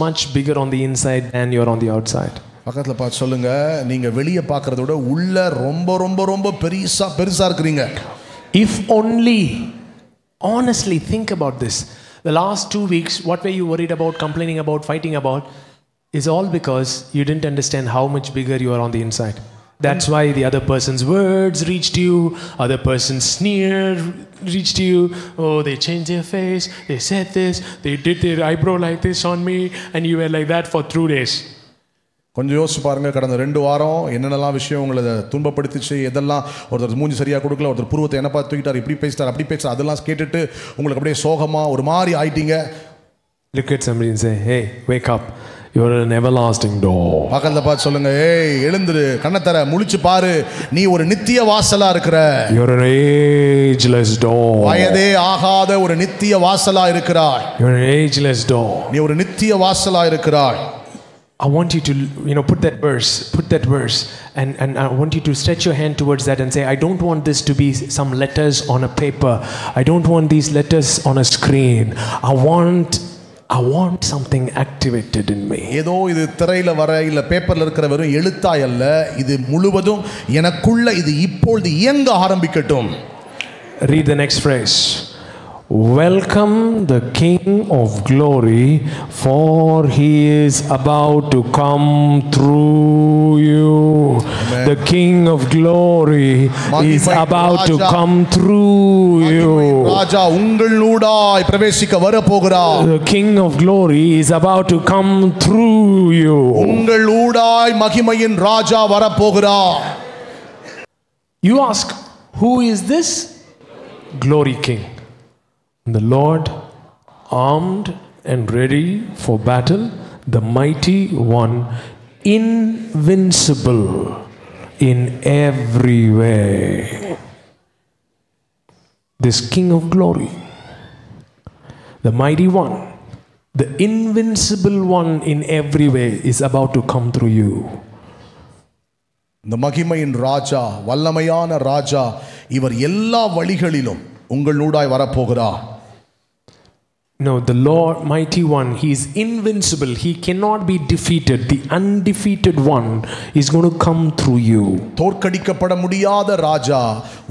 much bigger on the inside than you're on the outside? பக்கத்துல பார்த்து சொல்லுங்க, நீங்க வெளிய பார்க்கறத விட உள்ள ரொம்ப பெருசா இருக்கீங்க. If only, honestly think about this. The last 2 weeks, what were you worried about, complaining about, fighting about, is all because you didn't understand how much bigger you are on the inside. That's why the other person's words reached you, other person's sneer reached you. Oh, they changed their face, they said this, they did their eyebrow like this on me, and you were like that for 2 days. கொஞ்சம் யோசிச்சு பாருங்க, கடந்த 2 வாரம் என்னென்னலாம் விஷயம் உங்களை துன்பப்படுத்திச்சு, எதெல்லாம் ஒருத்தர் மூஞ்சி சரியாக கொடுக்கல, ஒருத்தர் புருவத்தை என்ன பார்த்து தூக்கிட்டார், இப்படி பேசிட்டார் அப்படி பேசுறார், அதெல்லாம் கேட்டுட்டு உங்களுக்கு அப்படியே சோகமா ஒரு மாதிரி ஆயிட்டீங்க. Look at somebody and say, hey, wake up. You're an everlasting door. பக்கத்துல பார்த்து சொல்லுங்க, ஏய் எழுந்துரு, கண்ணை தர, முழிச்சு பாரு, நீ ஒரு நித்திய வாசலா இருக்கிற. You're an ageless door. வயதே ஆகாத ஒரு நித்திய வாசலா இருக்கிறாய். You're an ageless door. நீ ஒரு நித்திய வாசலா இருக்கிறாய். I want you to, put that verse, and I want you to stretch your hand towards that and say, I don't want this to be some letters on a paper. I don't want these letters on a screen. I want something activated in me. ஏதோ இது திரையில வர இல்ல பேப்பர்ல இருக்கிற வெறும் எழுத்தாய் அல்ல, இது முழுவதும் எனக்குள்ள இது இப்பொழுது இயங்க ஆரம்பிக்கட்டும். Read the next phrase. Welcome the King of Glory, for he is about to come through you. Amen. The King of Glory is about to come through you. ராஜா உங்களூடாய் பிரவேசிக்க வர போகிறார். The King of Glory is about to come through you. உங்களூடாய் மகிமையின் ராஜா வர போகிறார். You ask, who is this Glory King? The Lord, armed and ready for battle, the mighty one, invincible in every way. This King of Glory, the mighty one, the invincible one in every way, is about to come through you. இந்த மகிமையின் ராஜா, வல்லமையான ராஜா, இவர் எல்லா வழிகளிலும் உங்களூடாய் வரப்போகிறார். No, the Lord mighty one, he is invincible, he cannot be defeated. The undefeated one is going to come through you. தோற்கடிக்கப்பட முடியாத ராஜா,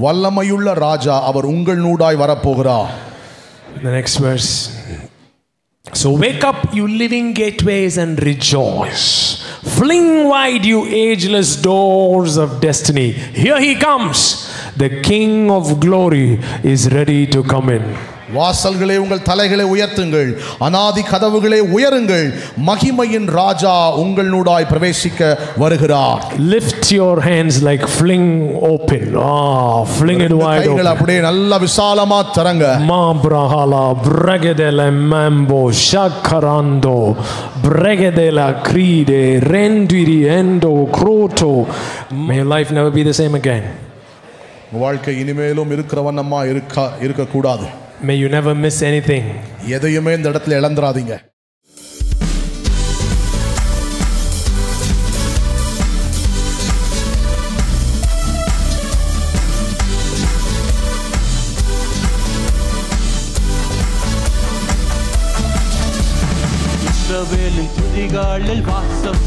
வல்லமையுள்ள ராஜா, அவர் உங்களூடாய் வரப்போகிறார். The next verse. So wake up, you living gateways, and rejoice. Fling wide, you ageless doors of destiny. Here he comes. The King of Glory is ready to come in. வாசல்களே உங்கள் தலைகளை உயர்த்துங்கள், அநாதி கதவுகளே உயருங்கள், மகிமையின் ராஜா உங்களூடாய் பிரவேசிக்க வருகிறார். Lift your hands like fling open. Fling it wide open. கைகளை அப்படியே நல்ல விசாலமா தரங்க. Ma brahala bregedele mambo shakarando bregedela cride rendiri endo croto. May your life never be the same again. வாழ்க்கை இனிமேலும் இருக்கிற வண்ணமா இருக்க கூடாது. May you never miss anything. எதையுமே இந்த இடத்துல இழந்துராதீங்க. இஸ்ரவேலின் துதிகளில் வாசம்